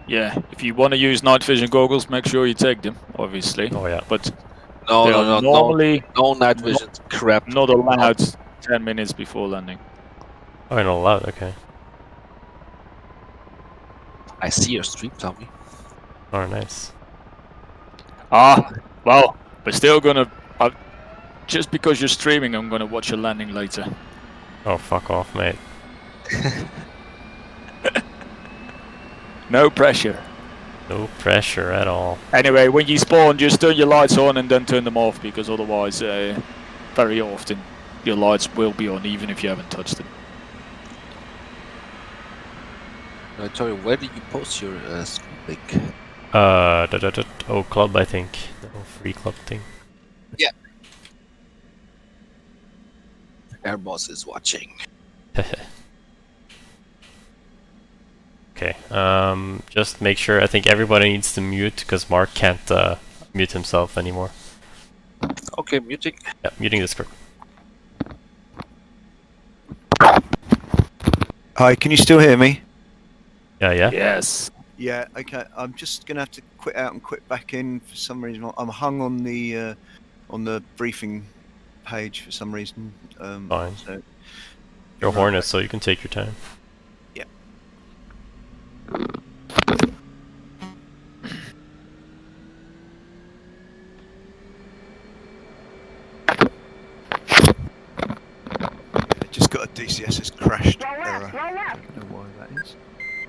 Yeah, if you want to use night vision goggles, make sure you take them, obviously. Oh yeah. But No, they no, are no, no, normally no night vision crap. not allowed 10 minutes before landing. Oh, you're not allowed. Okay. I see your stream, Tommy. Oh, nice. Ah, well, we're still gonna... just because you're streaming, I'm gonna watch your landing later. Oh, fuck off, mate. No pressure. No pressure at all. Anyway, when you spawn, just turn your lights on and then turn them off, because otherwise, very often, your lights will be on, even if you haven't touched them. Tori, where did you post your stream link? Oh, club, I think. The free club thing. Airboss is watching. Okay. Just make sure. I think everybody needs to mute because Mark can't mute himself anymore. Okay, muting. Yeah, muting Discord. Hi, can you still hear me? Yeah. Yes. Yeah. Okay. I'm just gonna have to quit out and quit back in for some reason. I'm hung on the briefing page for some reason. Fine. So You're be right Hornet, back. so you can take your time. Yeah. I just got a DCS has crashed error. I don't know why that is.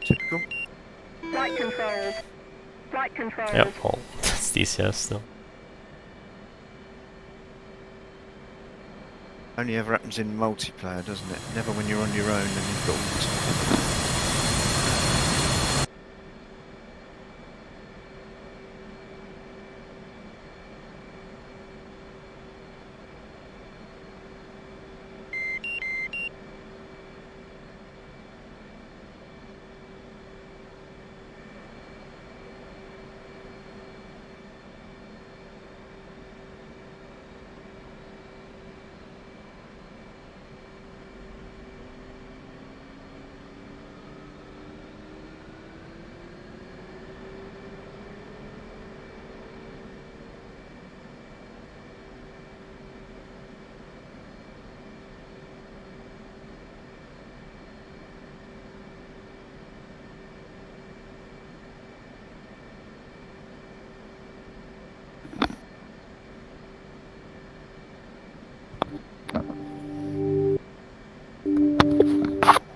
Typical. Flight controls. Flight controls. Yep, well, that's DCS still. Only ever happens in multiplayer, doesn't it? Never when you're on your own and you've got all the time.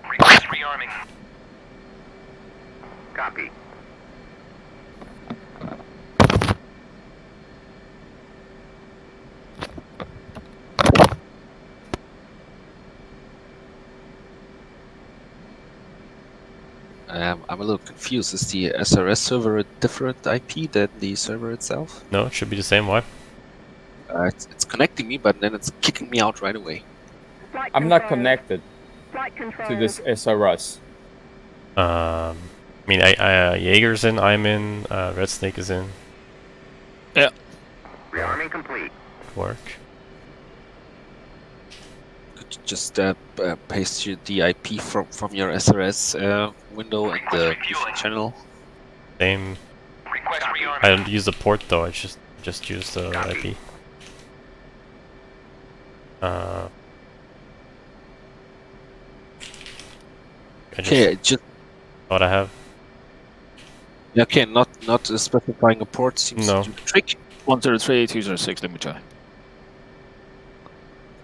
Request rearming. Copy. I'm a little confused. Is the SRS server a different IP than the server itself? No, it should be the same. Why? It's connecting me, but then it's kicking me out right away. Flight I'm not controls. connected Flight controls. to this SRS. I mean, Jaeger's in, I'm in, Red Snake is in. Rearming complete. Work. Could you just paste the IP from your SRS window in the briefing channel? Same. Request rearming. I don't use the port though. I just use the IP. Okay, just what I have. okay. Not specifying a port seems No. to do the trick. 103-206, let me try.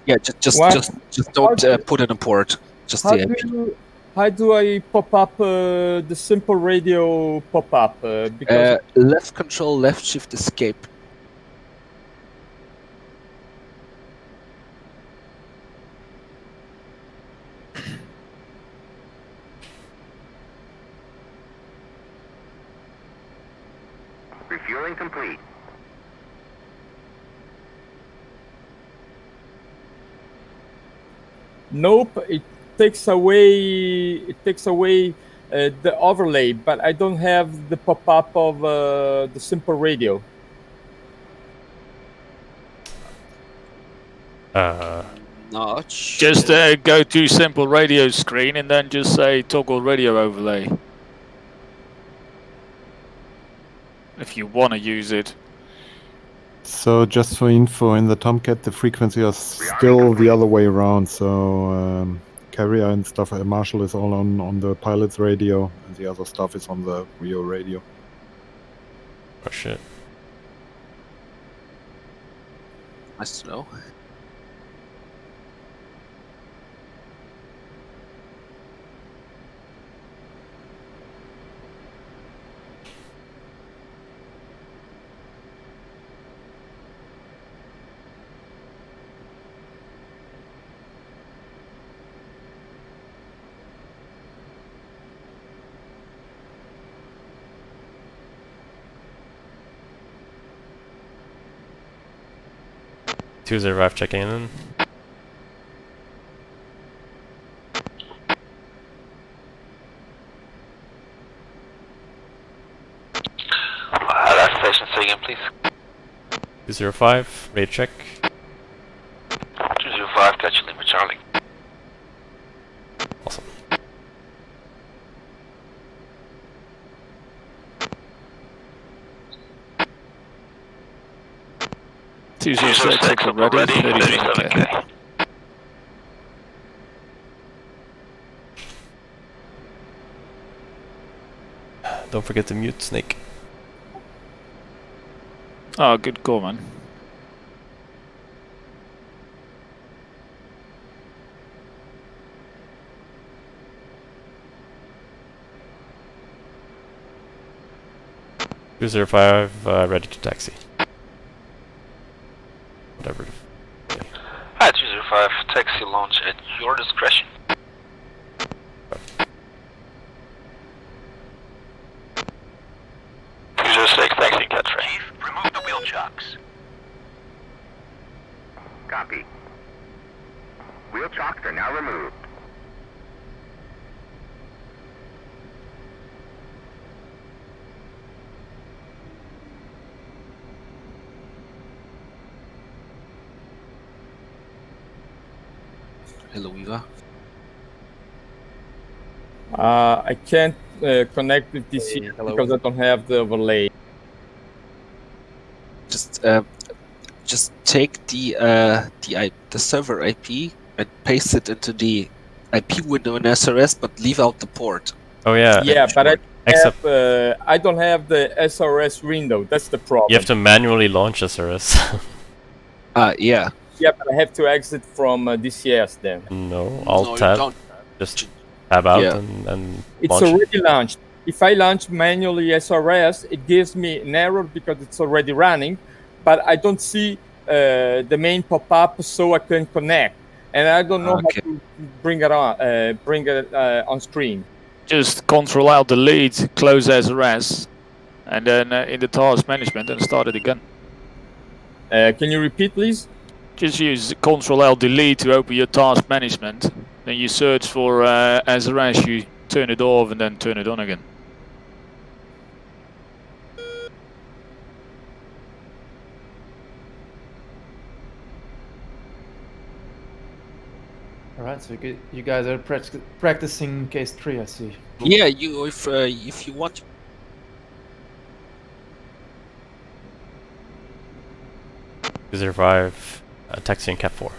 Yeah, just don't put in a port. Just How the IP. how do I pop up the simple radio pop up? Because Left control, left shift, escape. Refueling complete. nope, it takes away the overlay, but I don't have the pop up of the simple radio. Not sure. Just go to simple radio screen and then just say toggle radio overlay. If you want to use it. So just for info, in the Tomcat, the frequency is still the other way around. So carrier and stuff, Marshall is all on the pilot's radio, and the other stuff is on the Rio radio. Oh shit. Nice to know. Tuesday arrive checking in. Last station, say again, please. 205, ready to check. 206 up already, 37K. Don't forget to mute Snake. Oh, good call, man. User 5 ready to taxi. Whatever. Hi, 205, taxi launch at your discretion. Taxi catch. Chief, remove the wheel chocks. Copy. Wheel chocks are now removed. Hello, Eva. I can't connect with this Hey, hello. because I don't have the overlay. Just take the server IP and paste it into the IP window in SRS, but leave out the port. Oh yeah. Yeah, but Except I don't have the SRS window. That's the problem. you have to manually launch SRS. Yeah. Yeah, but I have to exit from DCS then. No, Alt No, you tab. don't. Just tab out Yeah. and It's launch. already launched. If I launch manually SRS, it gives me an error because it's already running, but I don't see the main pop-up so I can connect. And I don't know Okay. how to bring it on screen. Just Control-Alt-Delete, close SRS, and then in the task management and start it again. Can you repeat, please? Just use Control-Alt-Delete to open your task management. Then you search for SRS, you turn it off and then turn it on again. All right, so you guys are practicing case 3, I see. Yeah, if you want. 205 taxi and cap 4.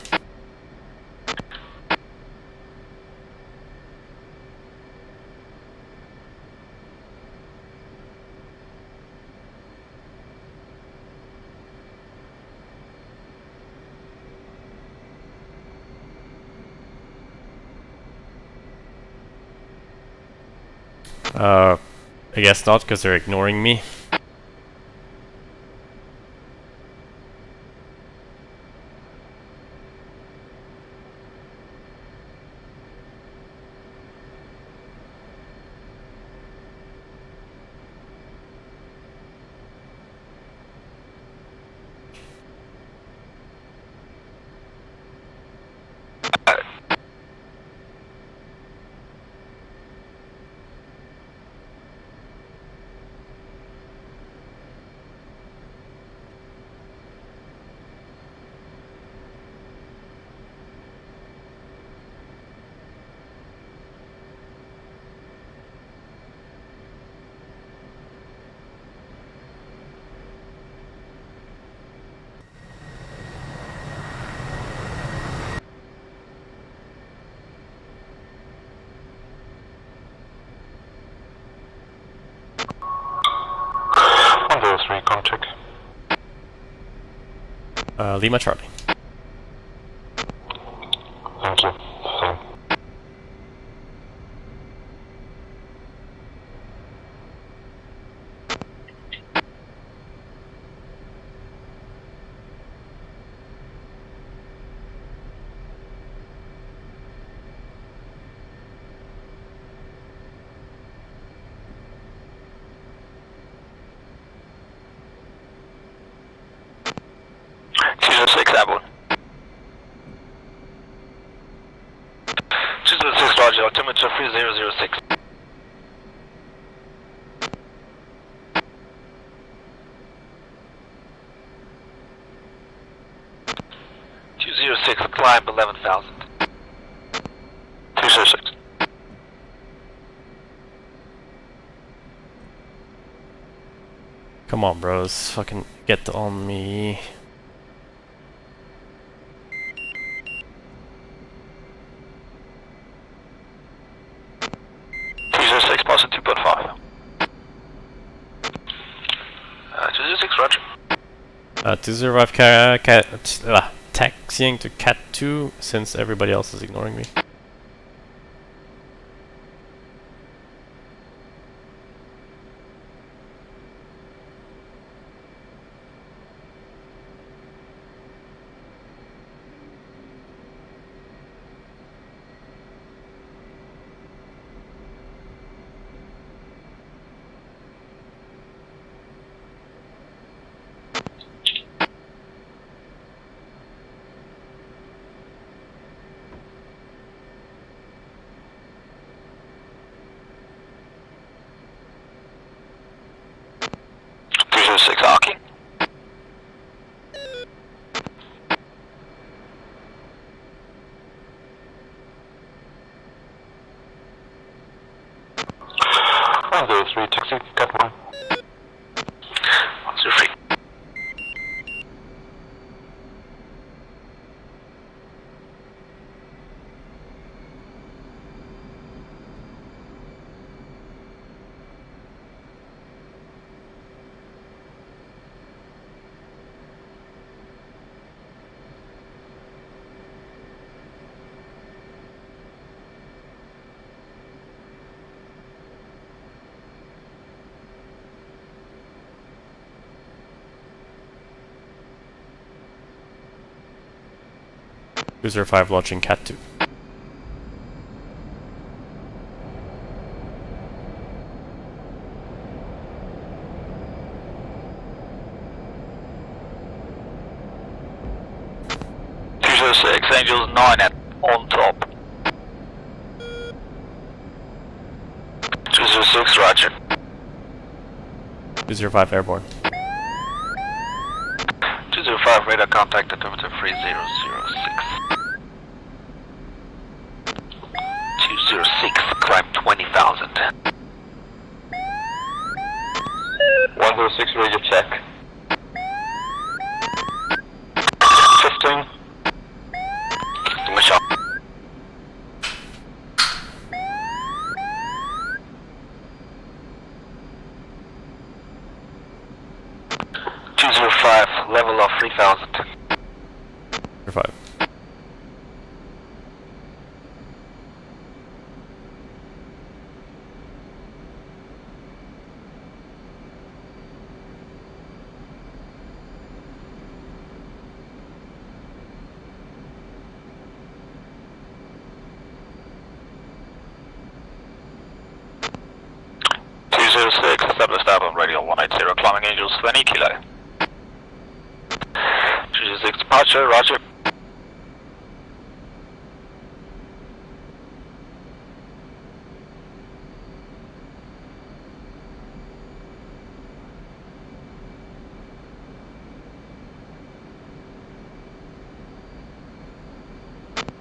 I guess not, because they're ignoring me. Contact. Lima Charlie. Thank you. Same. Roger, altimeter 3006. Climb 11,000. 206. Come on, bros. Fucking get on me. Roger. 205 taxiing to Cat 2 since everybody else is ignoring me. User 5 launching Cat 2. Angels 9 at on top. 206, roger. 205 airborne. 205 radar contact altimeter 3006. 206, climb 20,000. 106 radio check. 15. Michelle. 205, level of 3,000. 5. Establish stop on radial 180, climbing Angels 20 kilo. 206 departure, roger.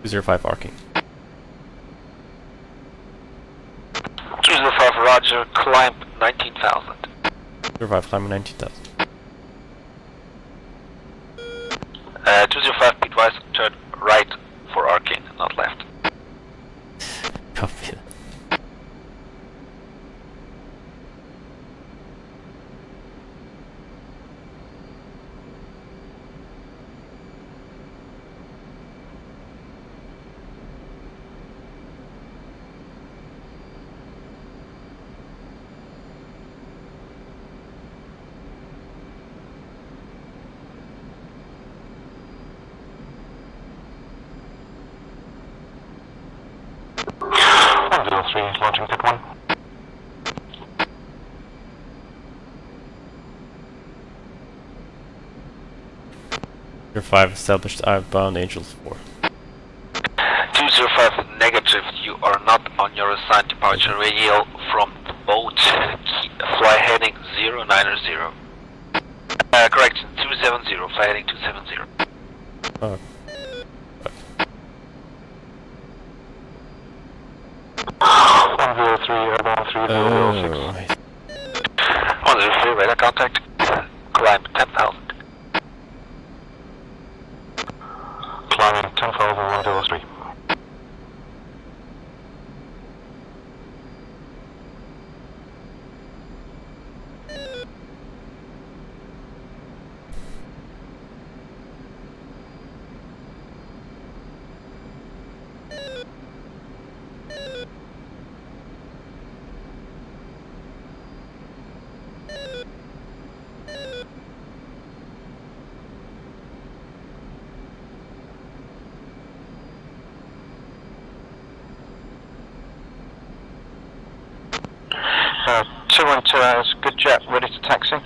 User 5 arcing. 205, roger, climb 19,000. 205 climbing 19,000. 205, bitwise, turn right for arcing, not left. Copy. Launching Cat 1. User 5 established outbound Angels 4. 205, negative, you are not on your assigned departure radial from the boat. Fly heading 090. Correction, 270, fly heading 270. Oh. 103, airborne 3006. 103, radar contact, climb 10,000. Climbing 10,103. 212 has good jet, ready to taxi.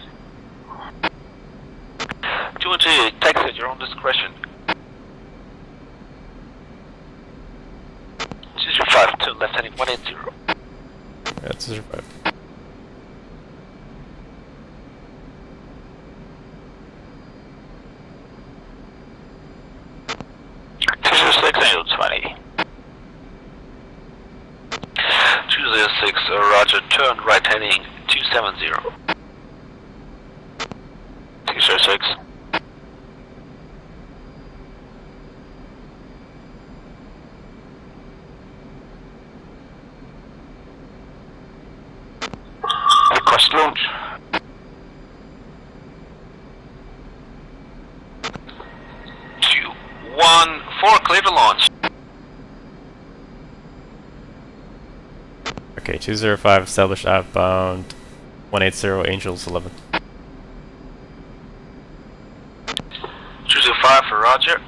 212, taxi at your own discretion. 205, to left heading 180. Yeah, 205. Angel 20. 206, roger, turn right heading 270. 206. Request launch. 214, clear to launch. Okay, 205 established outbound 180 Angels 11. 205 for roger.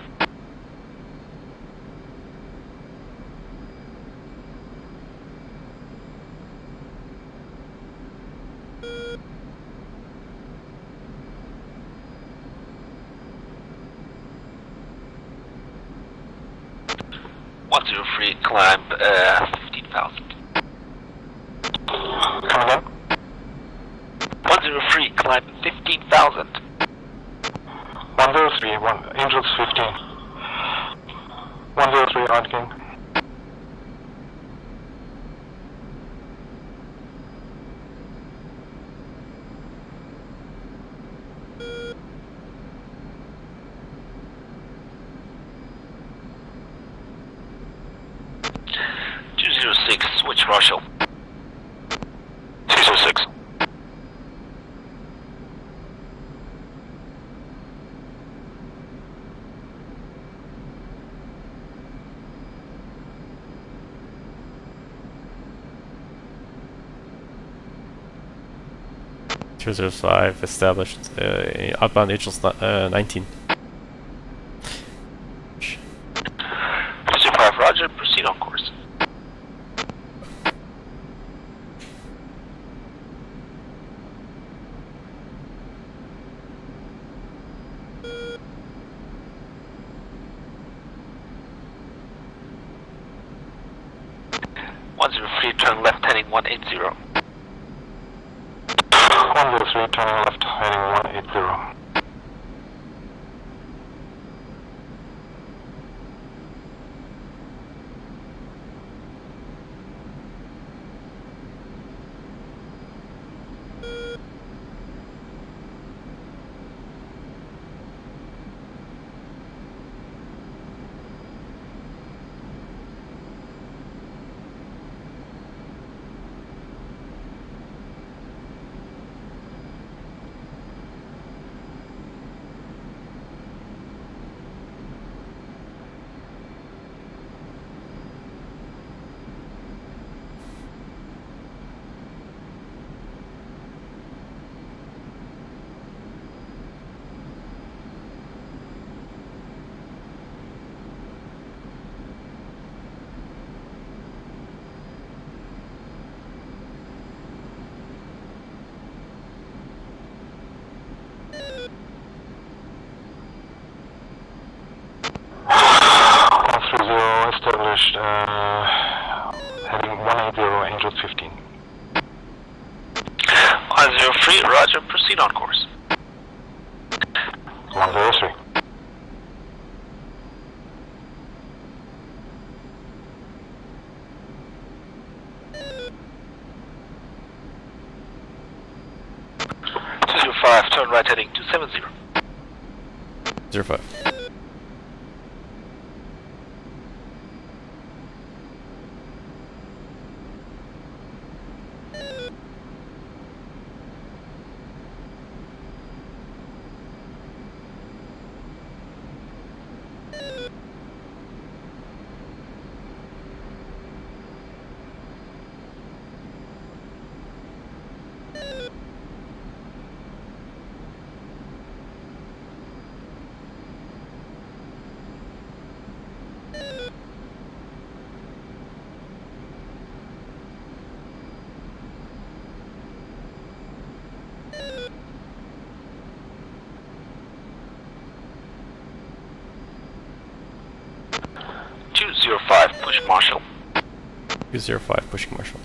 Free climb 15,000. Come again? 103 climb 15,000. 103 Angels 15. 103 on King. Switch Marshall. 206. Cruiser 5 established outbound Angels 19. Cruiser 5, roger, proceed on course. Turn left heading 180. 103, turning left heading 180. Established, heading 180, Angels 15. 103, roger, proceed on course. 103. Turn right heading 270. 05. 205, push Marshall. 205, pushing Marshall.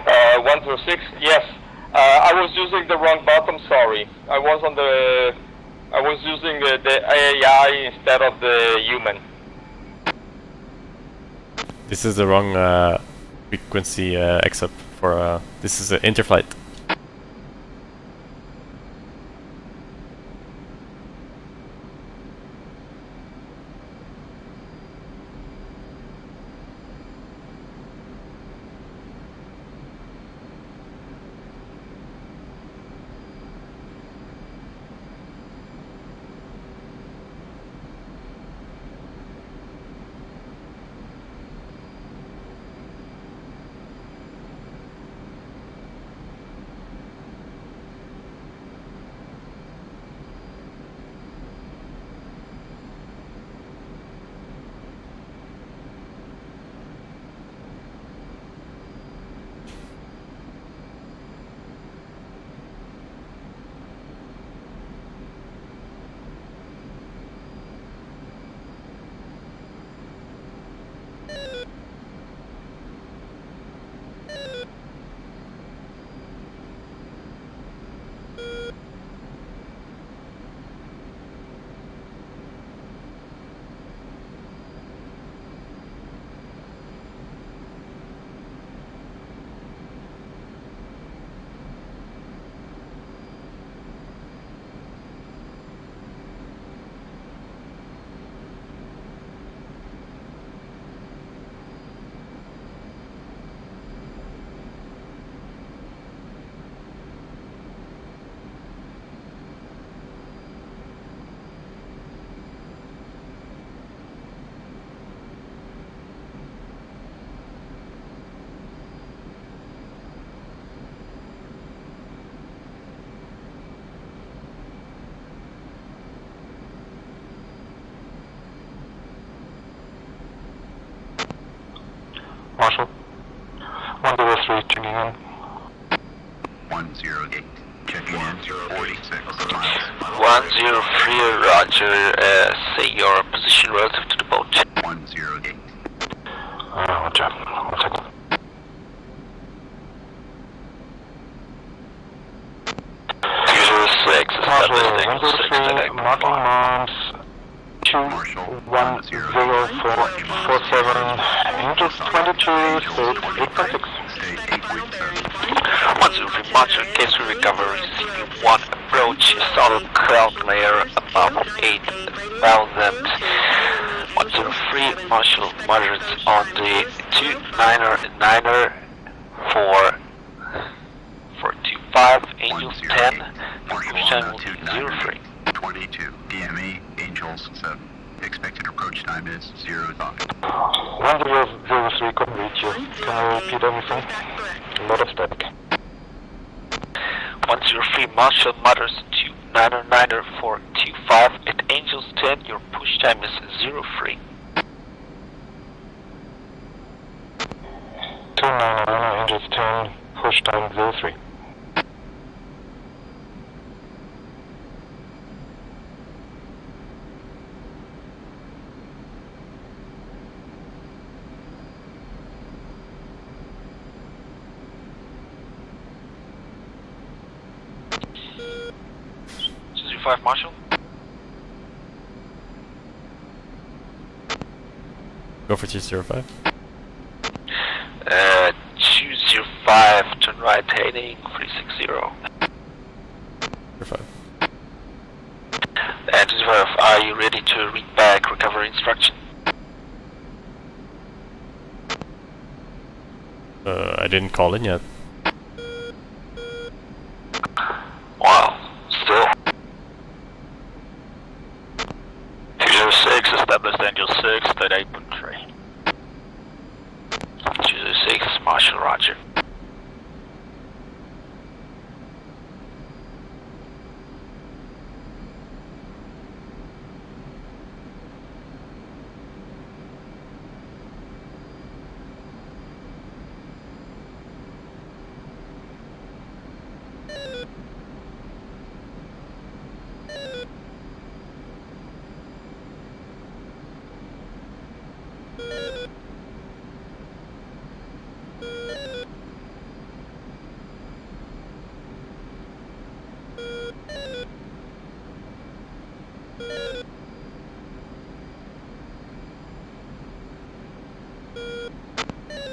Uh, 106, yes. I was using the wrong button, sorry. I was using the AI instead of the human. This is the wrong frequency except for this is an interflight. Marshall. 103, checking in. 108, checking in. 46 miles. 103, roger. Say your position relative to the boat. 108. Roger. 1 second. Marking Mons 21047, Angels 22, state 8.6. Marshal, case we recover CV1 approach, solid cloud layer above 8,000. 103, Marshal, moderate on the 299er for 425, Angels 10, push time will be 03. 22, DME, Angels 7. Expected approach time is 05. 1003 couldn't reach you. Can you repeat everything? A lot of static. 103, Marshal, moderate to 909er 425, at Angels 10, your push time is 03. 299 Angels 10, push time 03. Five, Marshal. Go for 205. 205, turn right heading 360. 5. And 205, are you ready to read back recovery instruction? I didn't call in yet. Wow, still. 206, established Angel 6, state 8.3. 206, Marshal, roger.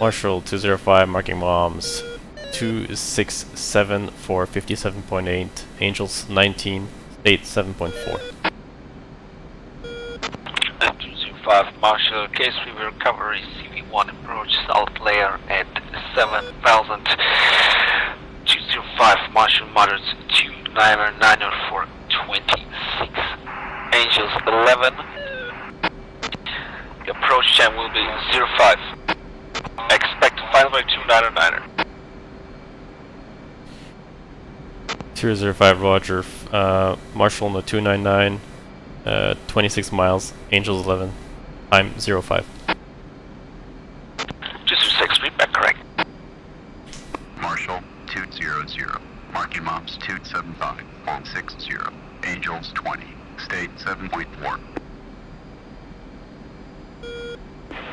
Marshal 205, marking bombs 267 for 57.8, Angels 19, state 7.4. 205, Marshal, case we recovery CV1 approach south layer at 7,000. 205, Marshal, moderate to 909er for 26. Angels 11. The approach time will be 05. Expect final by 299er. 205, roger. Marshal on the 299, 26 miles, Angels 11, time 05. 226, read back correct. Marshal 200, marking mobs 275, 60, Angels 20, state 7.4.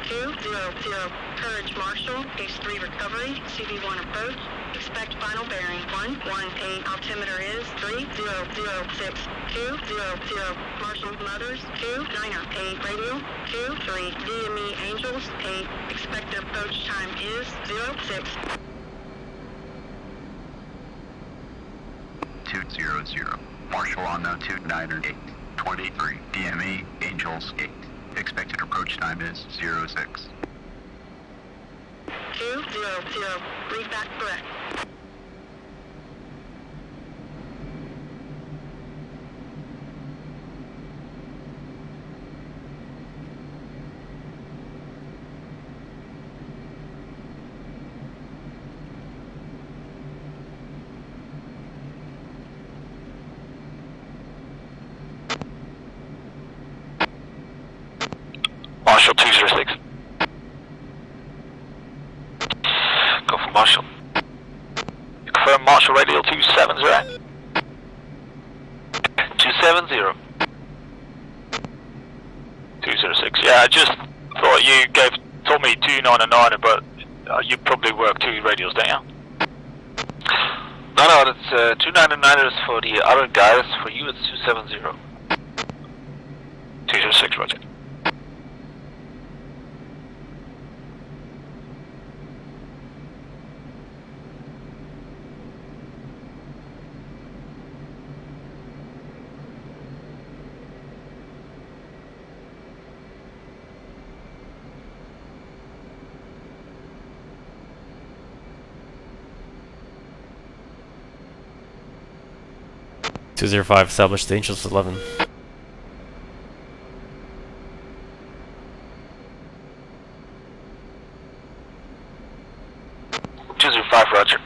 200, Courage Marshal, Case 3 recovery, CV1 approach, expect final bearing 118, altimeter is 3006, 200, Marshal Mothers, 298, radio, 23, DME Angels, 8, expected approach time is 06. 200, Marshal on the 298, 23, DME, Angels 8. Expected approach time is 06. 200, read back correct. Marshal 206. Go for Marshal. You confirm Marshal radial 270. 270. 206. Yeah, I just thought you told me 299, but you probably work two radials, don't you? No, that's 299 is for the other guys. For you, it's 270. 206, roger. 205 established, Angels 11. Roger.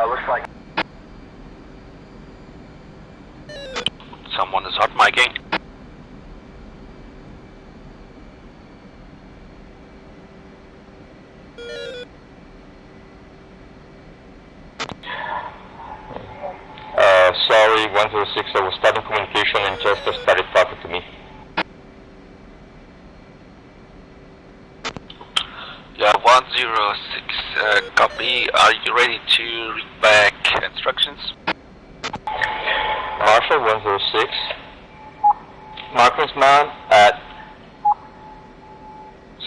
Looks like someone is hot micing. sorry, 106, I was starting communication and just started talking to me. Yeah, 106, copy. Are you ready to read back instructions? Marshall 106, Markman's man at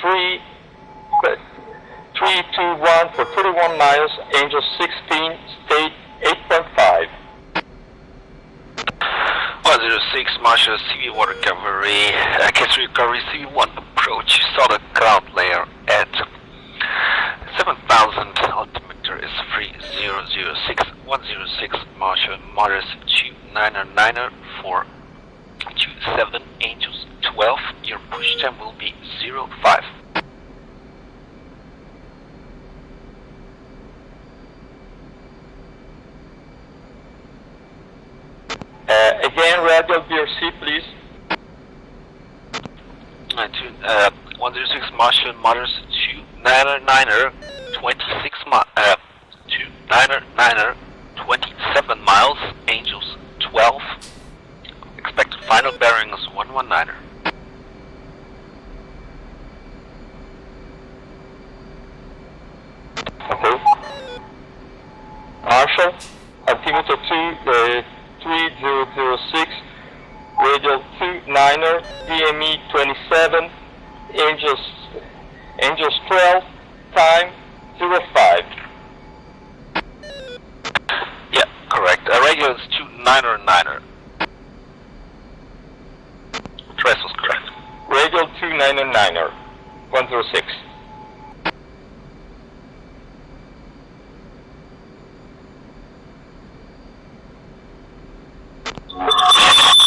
321 for 31 miles, Angel 16, state 8.5. 106, Marshall, CV1 recovery, case recovery, CV1 approach. You saw the ground layer at 7,000, altimeter is 3006, 106, Marshall, Morris, 299er for 27, Angels 12, your push time will be 005. Again, radial VRC, please. 106 Marshall Motors 299er 299er 27 miles, Angels 12. Expected final bearing is 119er. Okay. Marshall, altimeter 3006, radial 29er, DME 27, Angels 12, time 05. Yeah, correct. Radio is 299er. Trace was correct. Radial 299er, 106.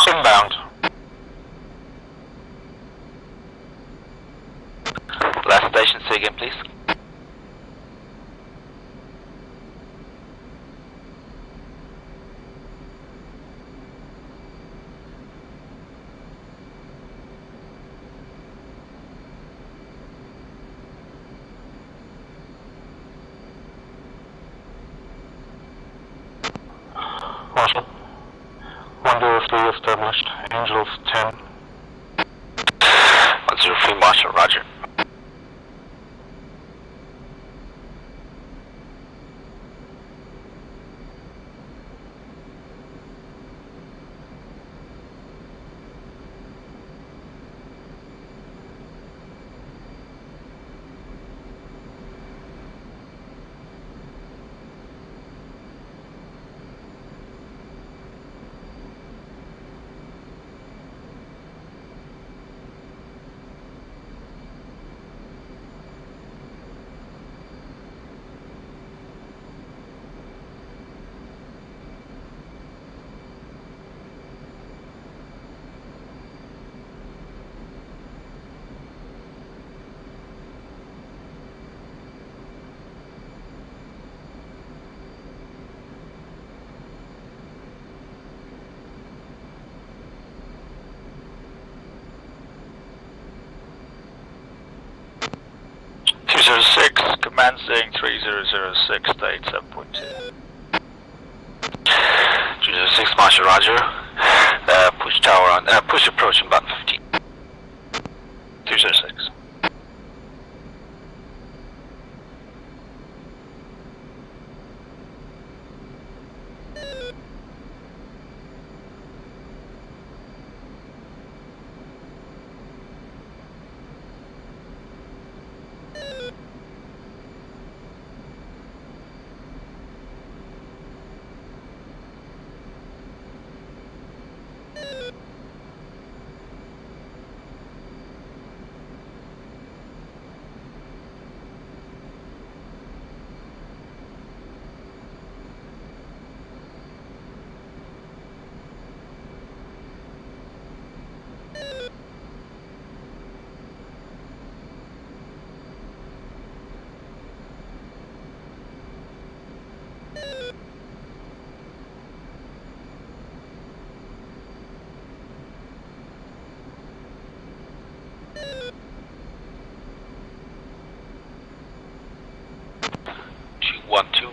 Inbound. Last station, say again, please. Marshall. 103 established. Angels 10. 103 Marshall, roger. Commencing 3006, state 7.2. 206 Marshall, roger. Push tower on, push approach on button 15. 206.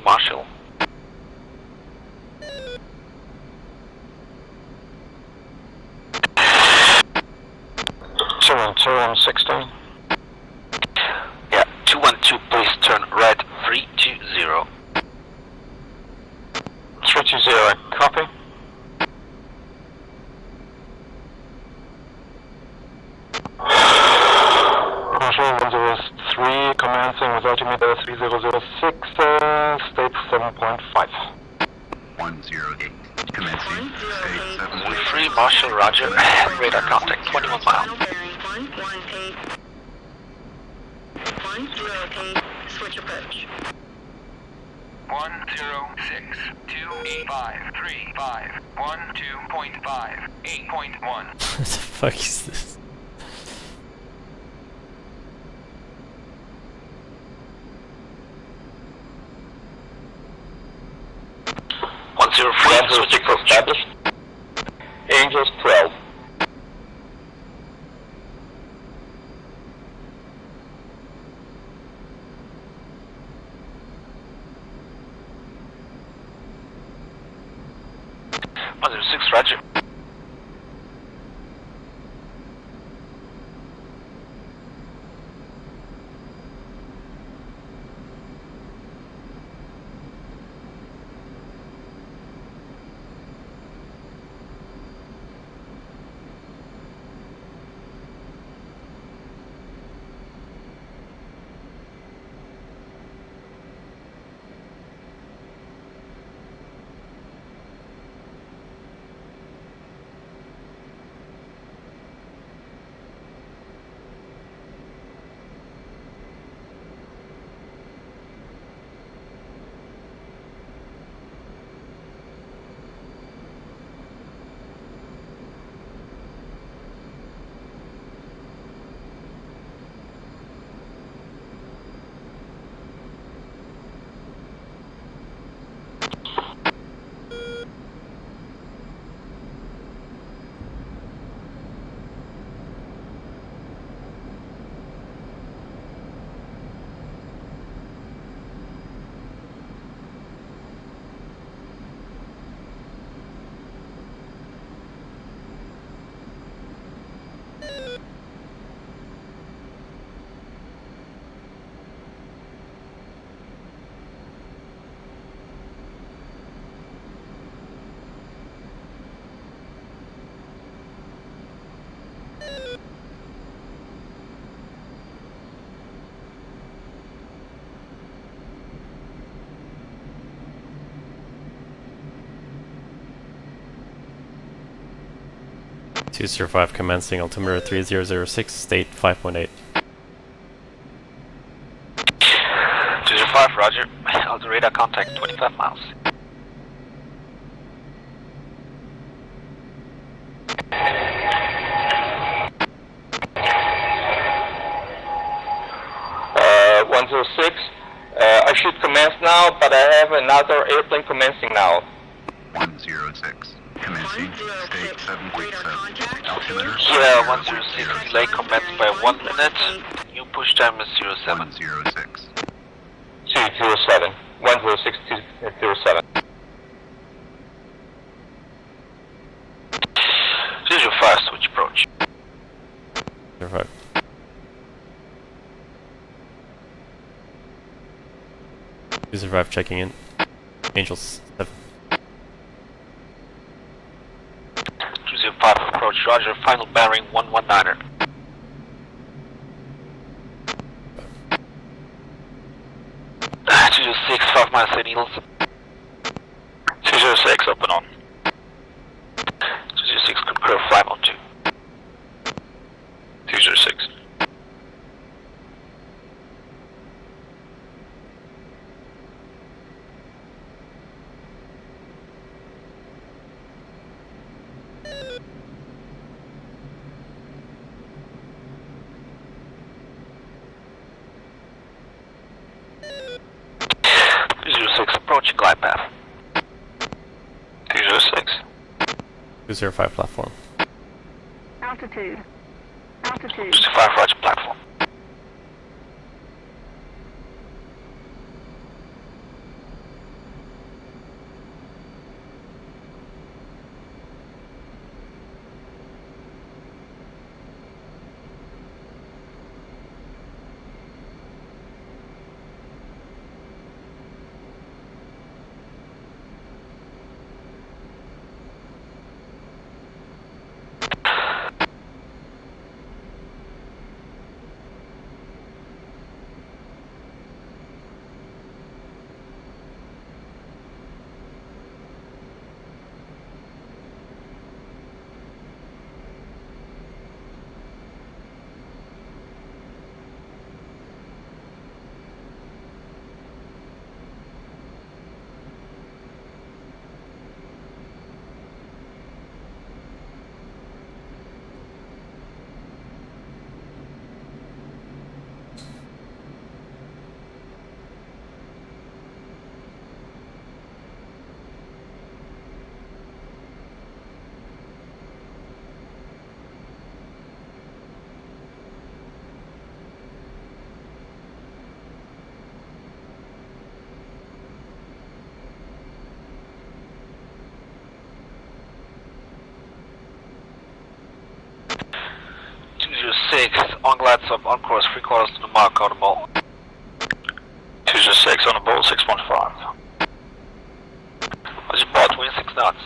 Marshall. on 16. Yeah, 212, please turn red 320. 320, copy. Control 103, commencing with altimeter 3006, state 7.5. 108, commencing, state 7.5. 3 Marshall, roger. Radar contact 21 miles. 108, switch approach. 106-285-35, 12.5, 8.1. What the fuck is this? 106 established. Angels 12. Roger. Two survive commencing altimeter 3006, state 5.8. 205, roger. Alto radar contact 25 miles. Uh, 106. I should commence now, but I have another airplane commencing now. 106. Commencing. State 7.7. Altimeter. Yeah, 106. Delay commenced by 1 minute. New push time is 07. 106. 207. 106 207. 205, switch approach. Survive. Two survive checking in. Angels 7. 205 approach, roger. Final bearing 119er. Ah, 206, 5 miles 8 needles. 206, open on. 206, concur 512. 206. Approach glide path. 206. 205 platform. Altitude. Altitude. 205, roger, platform. 206 on glide stop on course 3/4 to the mark on the ball. 206 on the ball 6.5. What's your ball? 26 knots.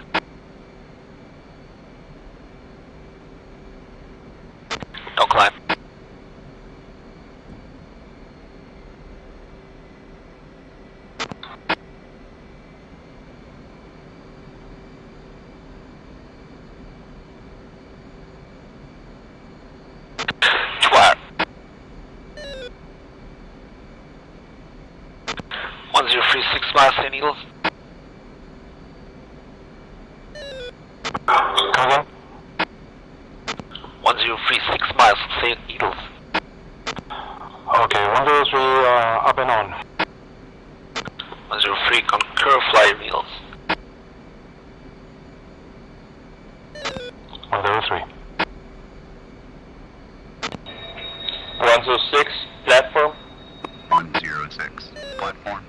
Don't climb. Twire. 1036 miles, St. Needles. Come on. 1036 miles, St. Needles. Okay, 103 up and on. 103, concur, fly your needles. 103. 106, platform. 106, platform.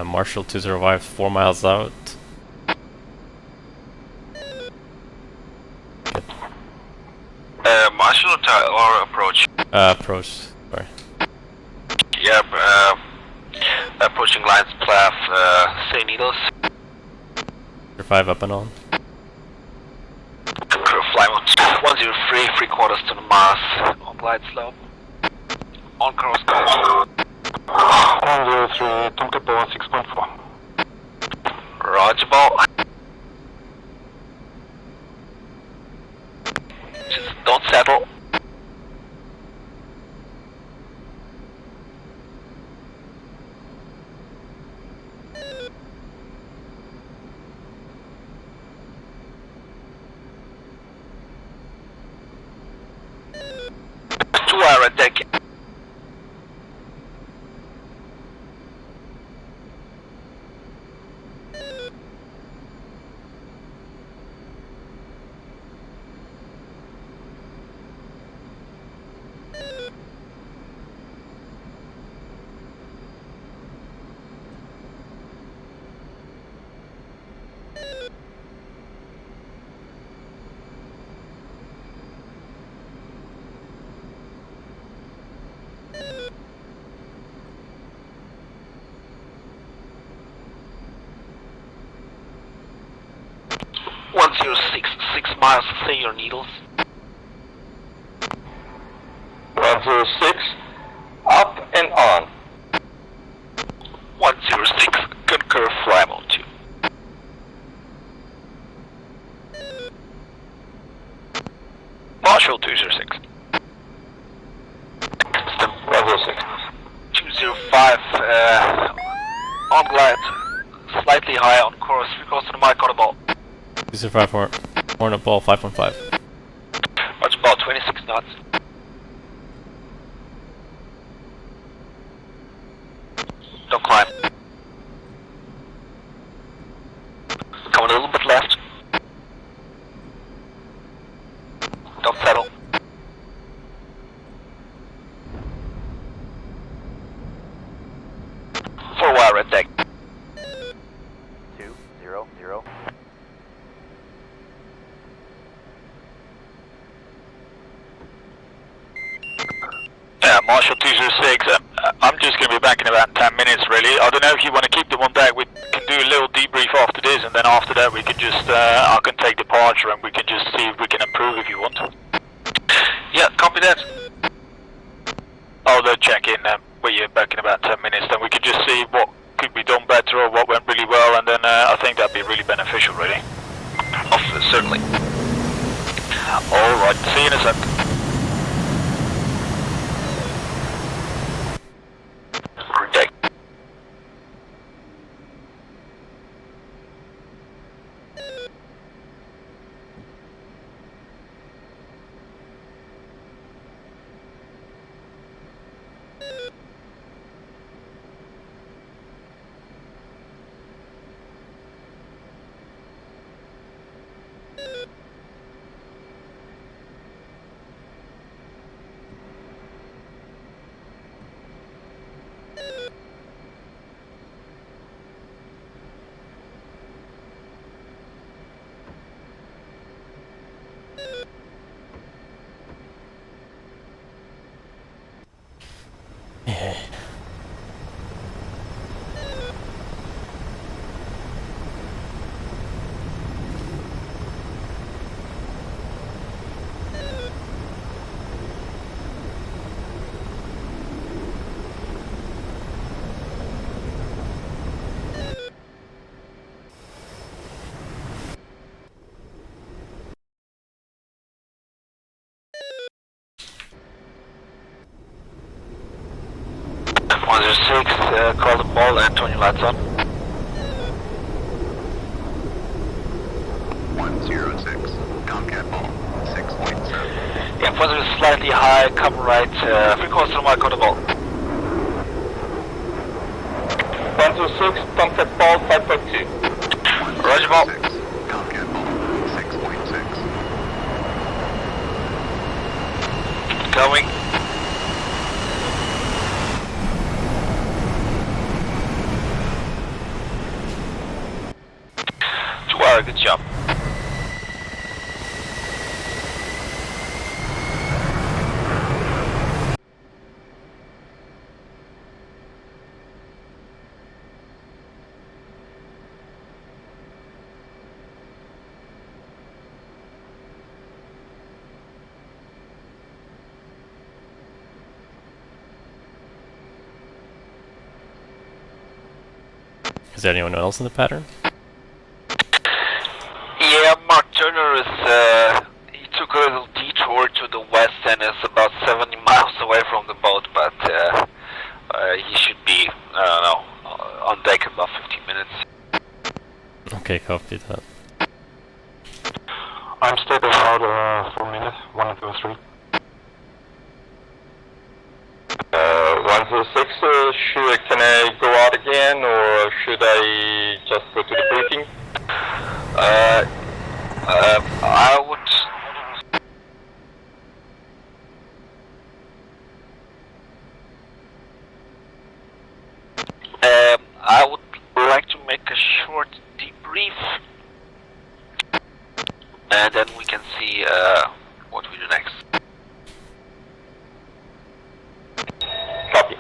Marshall 205, 4 miles out. Marshall or approach? Approach, sorry. Yep, approaching lines, Plath, St. Needles. 5 up and on. Concur, fly 103, 3/4 to the Mars, on glide slope. On cross course. 103, Tomcat Ball 6.4. Roger, ball. Just don't settle. Two-hour deck. Six miles, say your needles. 106, up and on. 106, concur, fly mode 2. Marshall 206. 106. 205, on glide, slightly high on course. Because to the mic on the ball. 254, Hornet ball 515. Watch about 26 knots. Don't climb. Coming a little bit left. Don't settle. 4-wire red deck. 200. Marshall 206, I'm just going to be back in about 10 minutes really. I don't know if you want to keep them on deck, we can do a little debrief after this and then after that we can just, I can take departure and we can just see if we can improve if you want. Yeah, copy that. I'll check in with you back in about 10 minutes, then we can just see what could be done better or what went really well, and then I think that'd be really beneficial really. Certainly. Alright, see you in a sec. Green deck. Call the ball and turn your lights on. 106, Tomcat ball, 6.7. Yeah, positive slightly high, cover right, 3 calls to the mic on the ball. 126, Tomcat ball, 5.2. Roger ball. Tomcat ball, 6.6. Going. Good job. Is there anyone else in the pattern? Yeah, Mark Turner is, he took a little detour to the west and is about 70 miles away from the boat, but he should be, I don't know, on deck in about 15 minutes. Okay, copy that. I'm stepping out for a minute, 123. 106, can I go out again or should I just go to the briefing? I would... I would like to make a short debrief, and then we can see what we do next. Copy.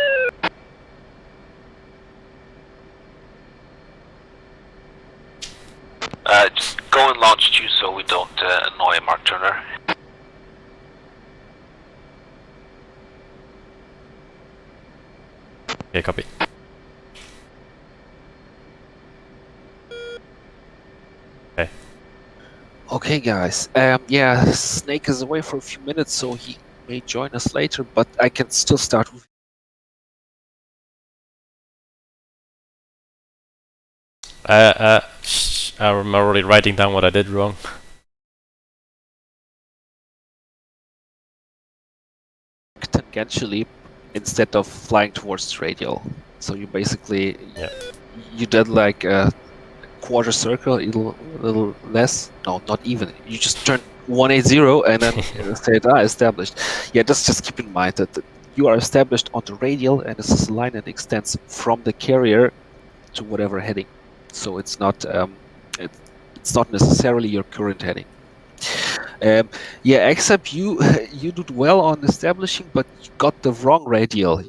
Just go and launch 2 so we don't annoy Mark Turner. Okay, copy. Okay. Okay, guys. Yeah, Snake is away for a few minutes, so he may join us later, but I can still start with. I'm already writing down what I did wrong. Tangentially instead of flying towards radial. So you basically you did like a quarter circle, a little less. No, not even. You just turn 180 and then say established. Yeah, just keep in mind that you are established on the radial, and this is a line that extends from the carrier to whatever heading. So it's not it's not necessarily your current heading. Yeah, except you you did well on establishing, but you got the wrong radial.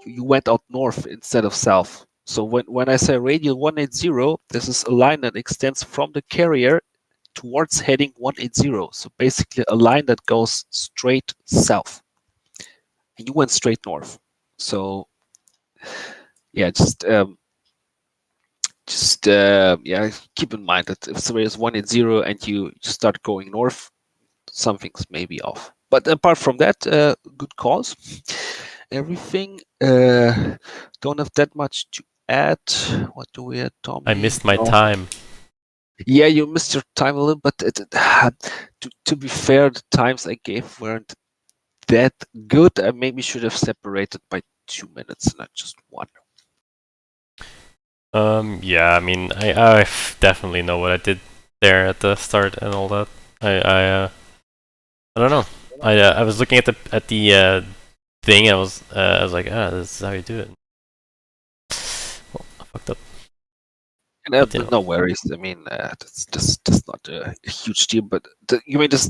You went out north instead of south. So when I say radial 180, this is a line that extends from the carrier towards heading 180. So basically a line that goes straight south. And you went straight north. So yeah, yeah, keep in mind that if somebody is 180 and you start going north, something's maybe off. But apart from that, good calls. Everything. Don't have that much to add. What do we add, Tommy? I missed my time. Yeah, you missed your time a little, but to be fair, the times I gave weren't that good. I maybe should have separated by 2 minutes, not just 1. Yeah, I mean, I definitely know what I did there at the start and all that. I don't know. I was looking at the thing. I was like, this is how you do it. Well, I fucked up. No worries. I mean, that's not a huge deal. But that's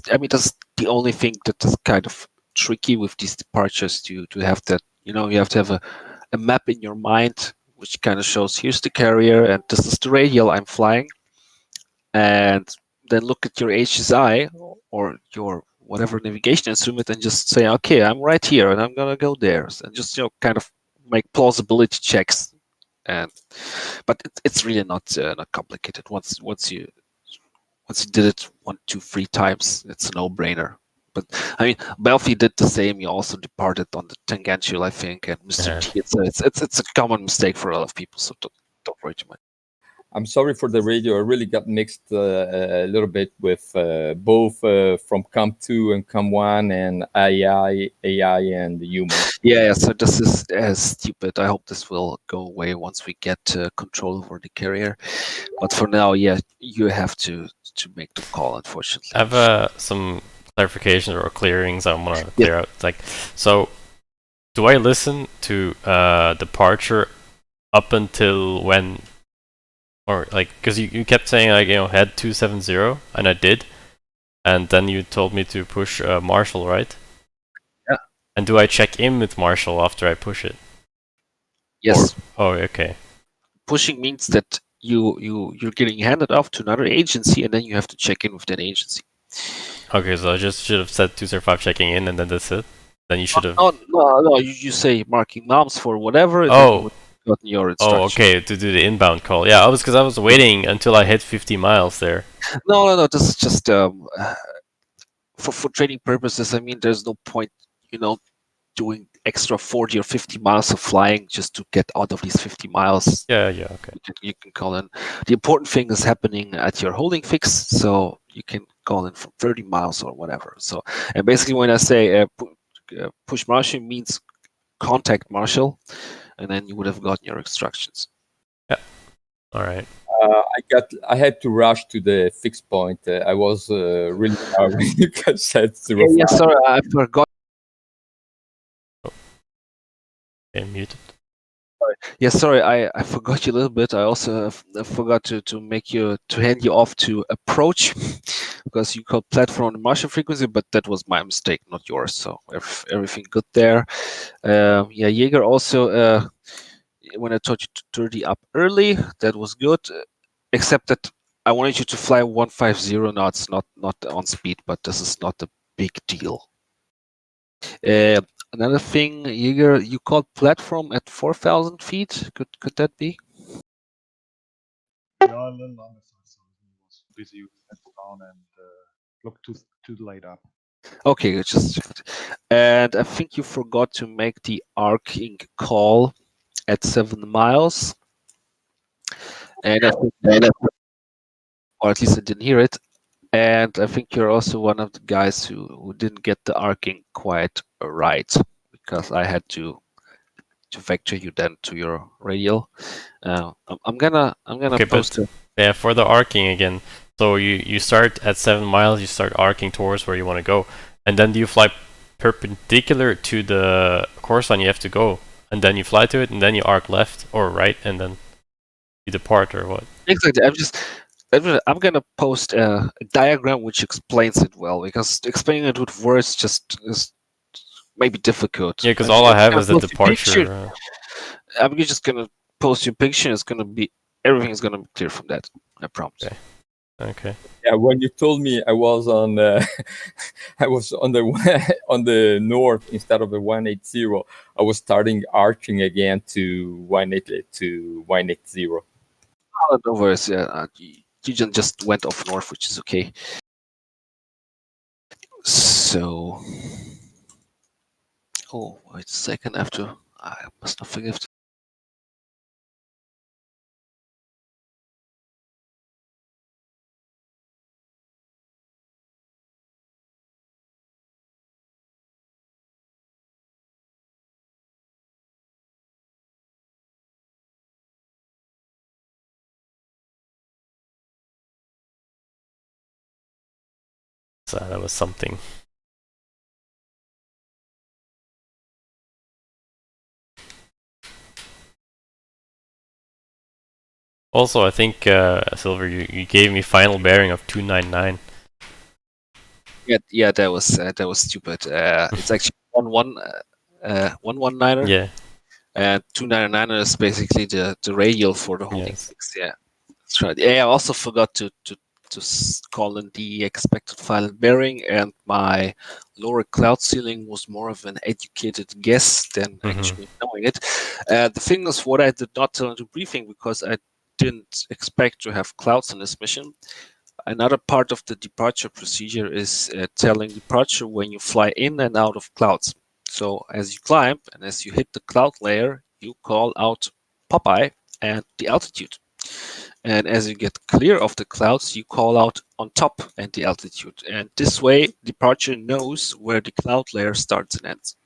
the only thing that is kind of tricky with these departures to have that. You have to have a map in your mind which kind of shows here's the carrier and this is the radial I'm flying, and then look at your HSI or your whatever navigation instrument and just say, okay, I'm right here and I'm gonna go there, and just kind of make plausibility checks. But it's really not complicated. Once you did it 1, 2, 3 times, it's a no-brainer. But I mean, Belfi did the same. He also departed on the tangential, I think, and Mr. T. It's a common mistake for a lot of people. So don't worry too much. I'm sorry for the radio. I really got mixed a little bit with both from Comp 2 and Comp 1 and AI and the human. Yeah, so this is stupid. I hope this will go away once we get control over the carrier. But for now, yeah, you have to make the call, unfortunately. I have some clarifications or clearings I want to clear out. Like, so do I listen to departure up until when? Or like, because you kept saying like, head 270, and I did, and then you told me to push Marshall, right? Yeah. And do I check in with Marshall after I push it? Yes. Okay. Pushing means that you're getting handed off to another agency, and then you have to check in with that agency. Okay, so I just should have said 205 checking in, and then that's it. Then you should have. No. You say marking moms for whatever. And oh. Then you gotten your instruction. Oh, okay, to do the inbound call. Yeah, because I was waiting until I hit 50 miles there. No. This is just for training purposes. I mean, there's no point, doing extra 40 or 50 miles of flying just to get out of these 50 miles. Yeah, okay. You can call in. The important thing is happening at your holding fix, so you can call in from 30 miles or whatever. So, and basically, when I say push Marshall, means contact Marshall, and then you would have gotten your instructions. Yeah. All right. I had to rush to the fixed point. I was really tired when you guys said 05. Yeah, sorry, I forgot. Muted. Yeah, sorry, I forgot you a little bit. I also forgot to hand you off to approach because you called platform on the Martian frequency, but that was my mistake, not yours. So everything good there. Yeah, Jaeger also. When I told you to 30 up early, that was good. Except that I wanted you to fly 150 knots, not on speed, but this is not a big deal. Another thing, Jaeger, you called platform at 4,000 feet. Could that be? Yeah, a little on the side. So he was busy with that down and looked too late up. Okay, and I think you forgot to make the arcing call at 7 miles. and I think, or at least I didn't hear it. And I think you're also one of the guys who didn't get the arcing quite right, because I had to vector you then to your radial. I'm gonna Okay, post but yeah, for the arcing again. So you start at 7 miles, you start arcing towards where you want to go, and then do you fly perpendicular to the course line you have to go, and then you fly to it, and then you arc left or right, and then you depart, or what? Exactly. I'm gonna post a diagram which explains it well, because explaining it with words just is maybe difficult. Yeah, because all I have is the departure. Picture. I'm just gonna post your picture. It's gonna be everything is gonna be clear from that. I promise. Okay. Yeah, when you told me I was on, I was on the on the north instead of the 180, I was starting arching again to 180. Oh, no worries. Yeah, you just went off north, which is okay. So, wait a second. After I must not forgive. So that was something. Also, I think Silver, you gave me final bearing of 299. Yeah, that was stupid. It's actually 119er. Yeah. And 299 is basically the radial for the holding six. Yeah, that's right. Yeah, I also forgot to call in the expected final bearing, and my lower cloud ceiling was more of an educated guess than actually knowing it. The thing is, what I did not tell in the briefing, because I didn't expect to have clouds on this mission. Another part of the departure procedure is telling departure when you fly in and out of clouds. So as you climb and as you hit the cloud layer, you call out Popeye and the altitude. And as you get clear of the clouds, you call out on top and the altitude. And this way, departure knows where the cloud layer starts and ends.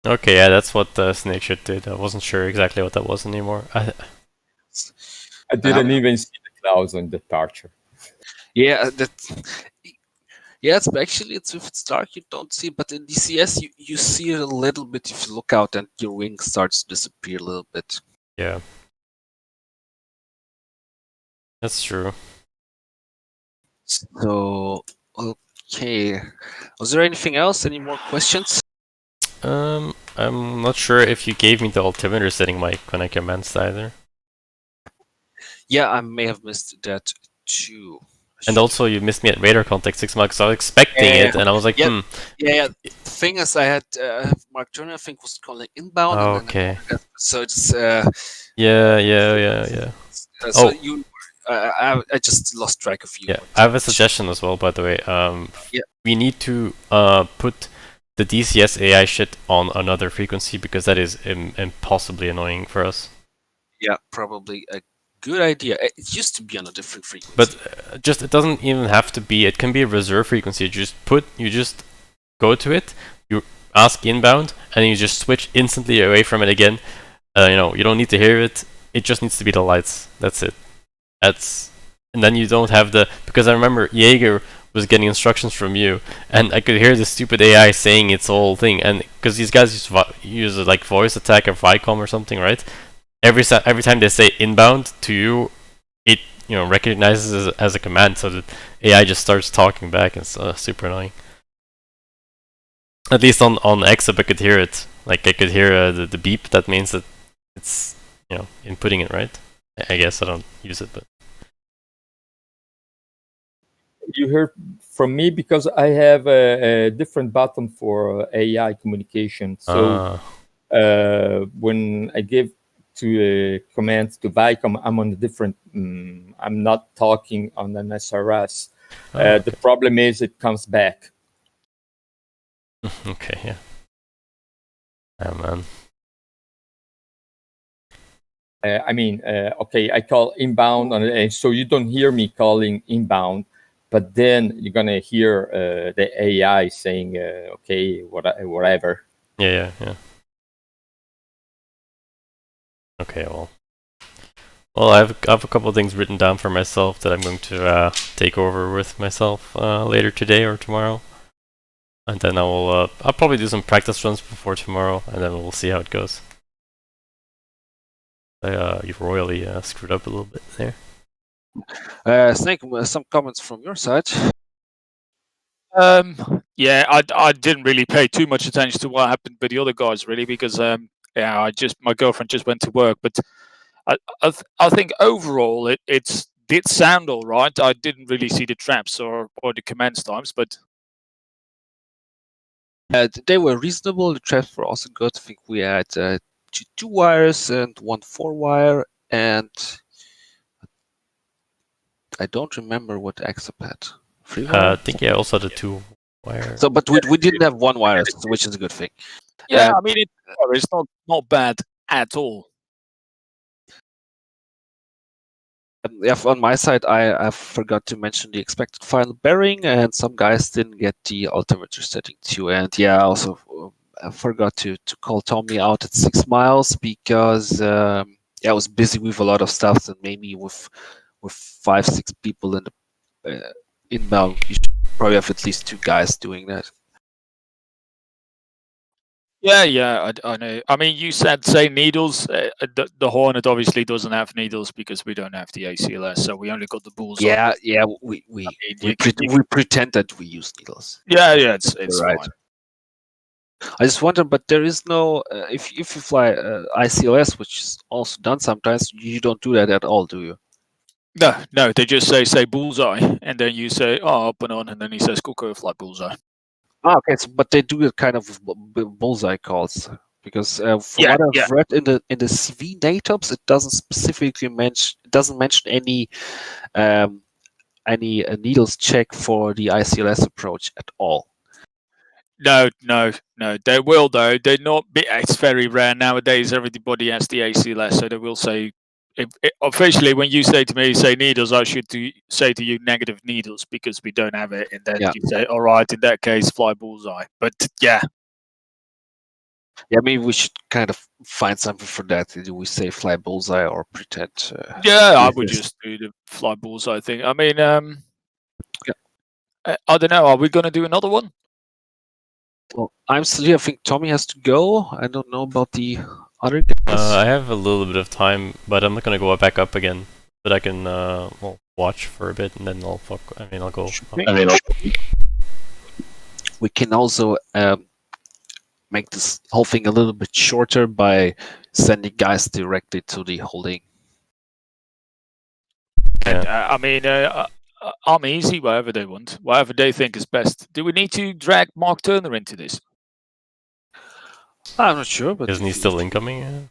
Okay, yeah, that's what Snakeshot did. I wasn't sure exactly what that was anymore. I didn't even see the clouds on departure. Yeah, it's actually if it's dark you don't see, but in DCS you see it a little bit if you look out and your wing starts to disappear a little bit. Yeah. That's true. So okay. Was there anything else? Any more questions? I'm not sure if you gave me the altimeter setting, Mike, when I commenced either. Yeah, I may have missed that too. And also, you missed me at radar contact 6 miles, because I was expecting it, and I was like, Yeah, the thing is, I had Mark Turner, I think, was calling inbound. Oh, and okay. So it's. Yeah. So I just lost track of you. Yeah, I have a suggestion as well, by the way. We need to put the DCS AI shit on another frequency, because that is impossibly annoying for us. Yeah, probably a good idea. It used to be on a different frequency. But just, it doesn't even have to be, it can be a reserve frequency. You just go to it, you ask inbound, and you just switch instantly away from it again. You don't need to hear it, it just needs to be the lights. That's it. And then you don't have because I remember Jaeger was getting instructions from you, and I could hear the stupid AI saying its whole thing, and because these guys use like voice attack or Vicom or something, right? Every time they say inbound to you, it recognizes it as a command, so the AI just starts talking back, and it's super annoying. At least on XUP I could hear it. Like I could hear the beep. That means that it's inputting it, right? I guess I don't use it, but you heard from me because I have a different button for AI communication. So when I give to commands to Vicom, I'm on a different. I'm not talking on an SRS. Okay. The problem is it comes back. Okay, yeah. Oh man. Okay, I call inbound, so you don't hear me calling inbound, but then you're gonna hear the AI saying, okay, whatever. Yeah. Okay, well, I have a couple of things written down for myself that I'm going to take over with myself later today or tomorrow, and then I'll probably do some practice runs before tomorrow, and then we'll see how it goes. You've royally screwed up a little bit there. Snake, some comments from your side. Yeah, I didn't really pay too much attention to what happened with the other guys really because my girlfriend just went to work, but I think overall it did sound all right. I didn't really see the traps or the commence times, but They were reasonable. The traps were also good. I think we had 2 wires and 1 4-wire, and I don't remember what Exap had. 3-wire? I think also the 2-wire. So, but we didn't have 1 wire, which is a good thing. Yeah, I mean it's not bad at all. Yeah, on my side, I forgot to mention the expected final bearing, and some guys didn't get the altimeter setting too. And yeah, I also I forgot to call Tommy out at 6 miles because I was busy with a lot of stuff, and maybe with 5-6 people in the inbound, you should probably have at least 2 guys doing that. Yeah, I know. I mean, you said say needles. The Hornet obviously doesn't have needles because we don't have the ACLS, so we only got the bullseye. Yeah, we pretend that we use needles. Yeah, it's right. fine. I just wonder, but there is no if you fly ICLS, which is also done sometimes, you don't do that at all, do you? No, they just say bullseye, and then you say up and on, and then he says cool fly bullseye. Okay, but they do it kind of with bullseye calls because from what I've read in the CV NATOPS, it doesn't specifically mention any needles check for the ICLS approach at all. No. They will though. They're not. It's very rare nowadays. Everybody has the ACLS, so they will say. Officially, when you say to me, say needles, I should say to you negative needles because we don't have it. And then you say, all right, in that case, fly bullseye. But yeah. Yeah, maybe we should kind of find something for that. Do we say fly bullseye or pretend? I would just do the fly bullseye thing. I mean, I don't know. Are we going to do another one? Well, I'm still here. I think Tommy has to go. I don't know about the other guys. I have a little bit of time, but I'm not gonna go back up again. But I can watch for a bit, and then I'll go. We can also make this whole thing a little bit shorter by sending guys directly to the holding. And, I mean, I'm easy, whatever they want, whatever they think is best. Do we need to drag Mark Turner into this? I'm not sure, but isn't he still incoming?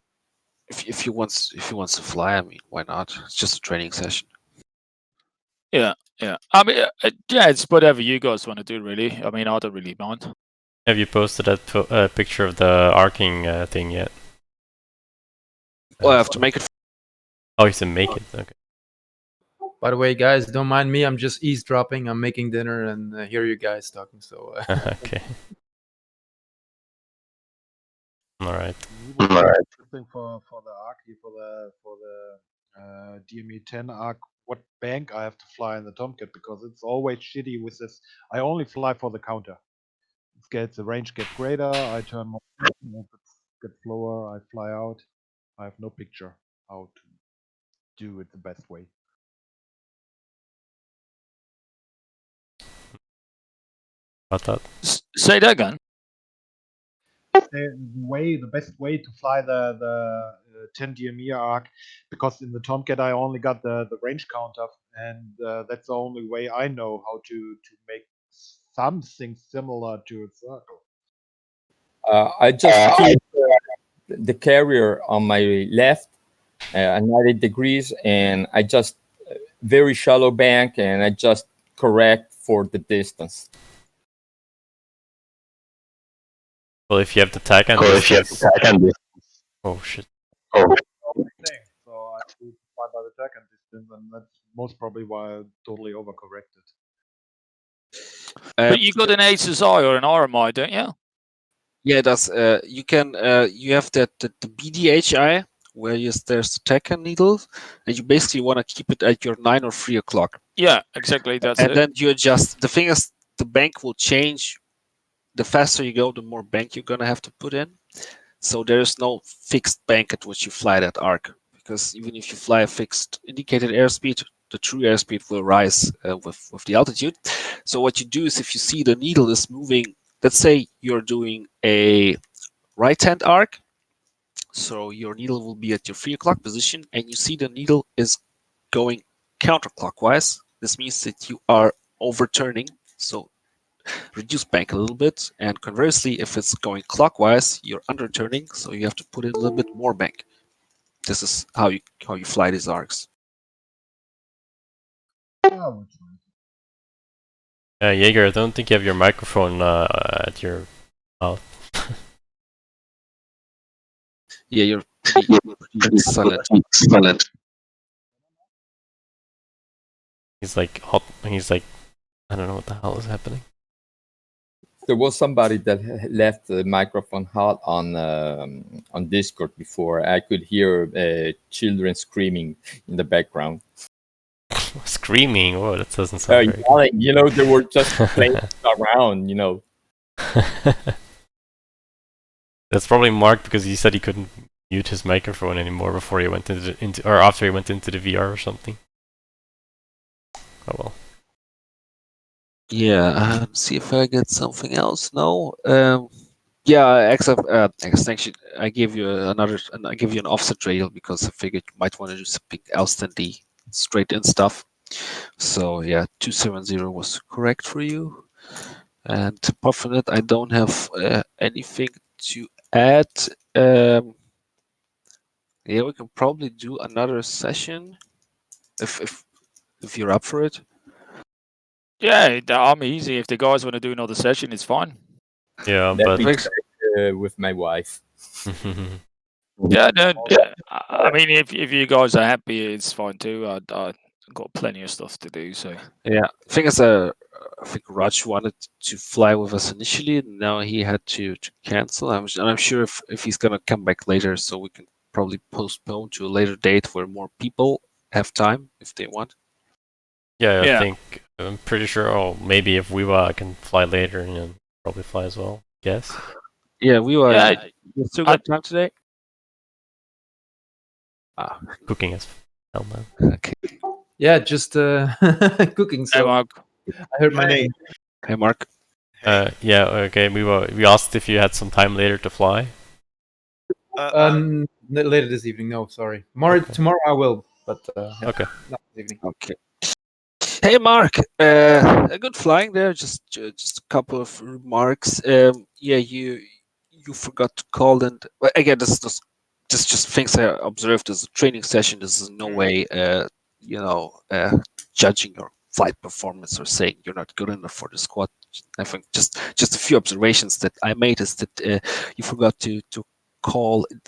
If he wants to fly, I mean, why not? It's just a training session. Yeah. I mean, it's whatever you guys want to do, really. I mean, I don't really mind. Have you posted that picture of the arcing thing yet? Well, I have to make it. Oh, you have to make it. Okay. By the way, guys, don't mind me. I'm just eavesdropping. I'm making dinner and hear you guys talking. So. Okay. All right. Interesting for the arc for the DME 10 arc. What bank I have to fly in the Tomcat because it's always shitty with this. I only fly for the counter. The range gets greater. I turn more. If it gets slower, I fly out. I have no picture how to do it the best way. About that. Say that again. The best way to fly the 10 DME arc, because in the Tomcat I only got the range counter, and that's the only way I know how to make something similar to a circle. I just keep the carrier on my left at 90 degrees, and I just very shallow bank, and I just correct for the distance. Well, if you have the tag and oh shit. Oh shit. So to fly by the second distance, and that's most probably why I totally overcorrected. But you got an HSI or an RMI, don't you? Yeah, that's you can you have the BDHI where there's the Tekken needle, and you basically want to keep it at your 9 or 3 o'clock. Yeah, exactly. That's and it. then you adjust. The thing is, the bank will change. The faster you go, the more bank you're gonna have to put in. So there is no fixed bank at which you fly that arc, because even if you fly a fixed indicated airspeed, the true airspeed will rise with the altitude. So what you do is, if you see the needle is moving, let's say you're doing a right-hand arc, so your needle will be at your 3 o'clock position, and you see the needle is going counterclockwise. This means that you are overturning, so reduce bank a little bit, and conversely, if it's going clockwise, you're underturning, so you have to put in a little bit more bank. This is how you fly these arcs. Jaeger, I don't think you have your microphone at your mouth. Yeah, you're pretty silent. He's like hot. He's like, I don't know what the hell is happening. There was somebody that left the microphone hot on Discord before. I could hear children screaming in the background. Screaming? Oh, that doesn't sound very yelling. You know, they were just playing around. You know. That's probably Mark, because he said he couldn't mute his microphone anymore before he went into or after he went into the VR or something. Oh well. Yeah, see if I get something else. No. Yeah, except extension. I give you an offset radial because I figured you might want to do something else than the straight in stuff. So yeah, 270 was correct for you. And apart from that, I don't have anything to add. Yeah, we can probably do another session if you're up for it. Yeah, I'm easy. If the guys want to do another session, it's fine. Yeah, Let but me check, with my wife. Yeah, no, I mean, if you guys are happy, it's fine too. I got plenty of stuff to do, so. Yeah, thing is, I think Raj wanted to fly with us initially, and now he had to cancel. I'm sure if he's gonna come back later, so we can probably postpone to a later date where more people have time if they want. Yeah, I Yeah. think I'm pretty sure. Oh, maybe if Weewa can fly later, and probably fly as well. Yes. Yeah, Yeah, you still got time today? Cooking as hell, man. Okay. Yeah, just cooking. Hey, So Mark. I heard my name. Hey, Mark. Yeah. Okay. We asked if you had some time later to fly. Later this evening. No, sorry. Tomorrow I will, but yeah, Okay. not this evening. Okay. Hey, Mark. A good flying there. Just a couple of remarks. Yeah, you forgot to call, and again, this is just things I observed as a training session. This is in no way, judging your flight performance or saying you're not good enough for the squad. I think just a few observations that I made is that you forgot to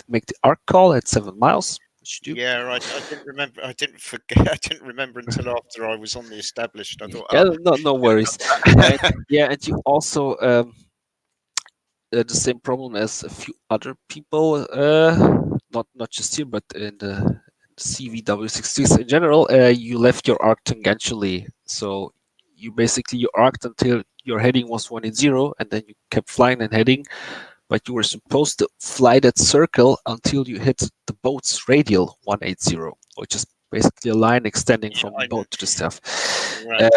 make the arc call at 7 miles. Yeah, I didn't remember. I didn't forget. I didn't remember until after I was on the established. I thought, yeah, no worries. And you also the same problem as a few other people, not just here, but in the CVW 60s in general. You left your arc tangentially, so you arced until your heading was 180, and then you kept flying and heading. But you were supposed to fly that circle until you hit the boat's radial 180, which is basically a line extending from the boat to the staff. Right.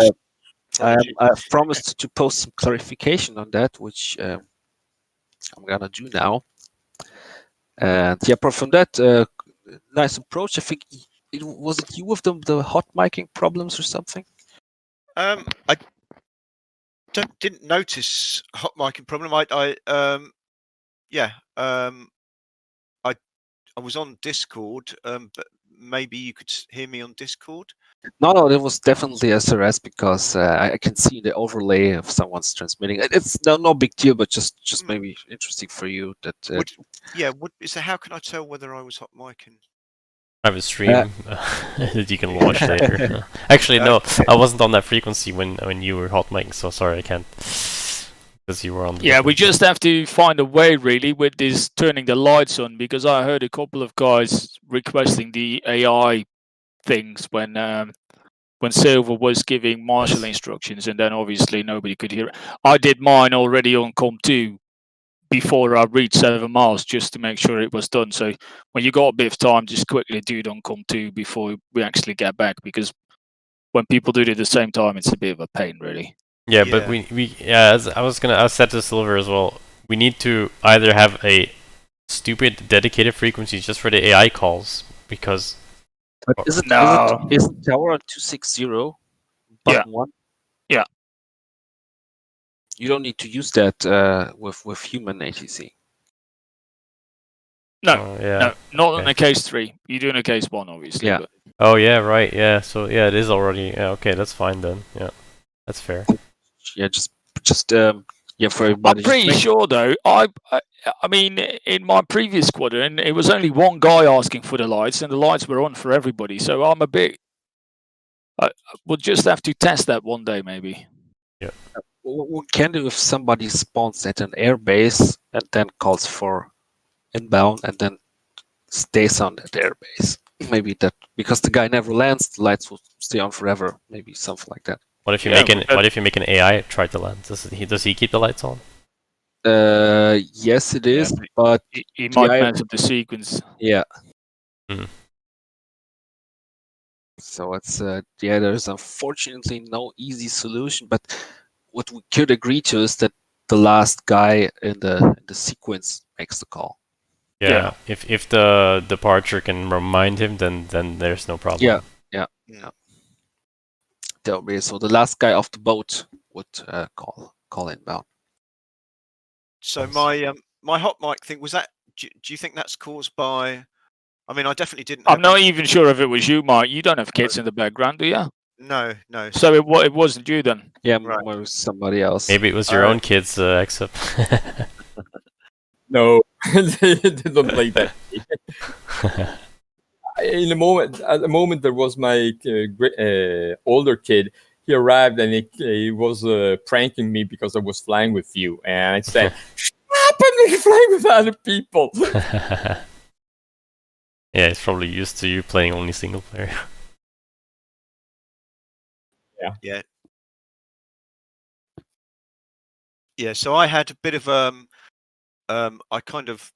I've promised to post some clarification on that, which I'm gonna do now. And yeah, apart from that, nice approach. I think was it you with the hot miking problems or something? I didn't notice hot miking problem. I was on Discord, but maybe you could hear me on Discord. No, it was definitely SRS because I can see the overlay of someone's transmitting. It's no big deal, but just maybe interesting for you that. How can I tell whether I was hot micing? I have a stream that you can watch later. Actually, no, I wasn't on that frequency when you were hot micing, so sorry, I can't. Because you were on the Yeah, we different- just have to find a way really with this turning the lights on, because I heard a couple of guys requesting the AI things when Silver was giving Marshall instructions, and then obviously nobody could hear it. I did mine already on COM2 before I reached 7 miles, just to make sure it was done. So when you got a bit of time, just quickly do it on COM2 before we actually get back, because when people do it at the same time, it's a bit of a pain, really. Yeah, but as I said to Silver as well, we need to either have a stupid dedicated frequency just for the AI calls, because But is it tower on 260 button 1? Yeah. You don't need to use that with human ATC. No, yeah. no, not Okay. in a case 3. You do in a case 1, obviously. Yeah. But Oh yeah, right, yeah. So yeah, it is already okay, that's fine then. Yeah. That's fair. Yeah, just for everybody. I'm pretty sure though. I mean, in my previous squadron, it was only one guy asking for the lights, and the lights were on for everybody. So I'm a bit. We'll just have to test that one day, maybe. Yeah. What we can do if somebody spawns at an airbase and then calls for inbound and then stays on that airbase. Maybe that, because the guy never lands, the lights will stay on forever. Maybe something like that. What if you make an AI try to land? Does he keep the lights on? Yes, it is, but he might mess up the sequence. Yeah. Mm. So it's there's unfortunately no easy solution, but what we could agree to is that the last guy in the sequence makes the call. Yeah. If the departure can remind him, then there's no problem. Yeah. That'll be so the last guy off the boat would call inbound. So my hot mic thing, was that? Do you think that's caused by? I mean, I definitely didn't. I'm not even sure if it was you, Mike. You don't have kids in the background, do you? No. So it wasn't you then. Yeah, it was somebody else. Maybe it was your own kids, except. No, they don't play that. At the moment, there was my older kid. He arrived and he was pranking me because I was flying with you, and I said, "Stop! I'm flying with other people." Yeah, he's probably used to you playing only single player. Yeah. Yeah. So I had a bit of I kind of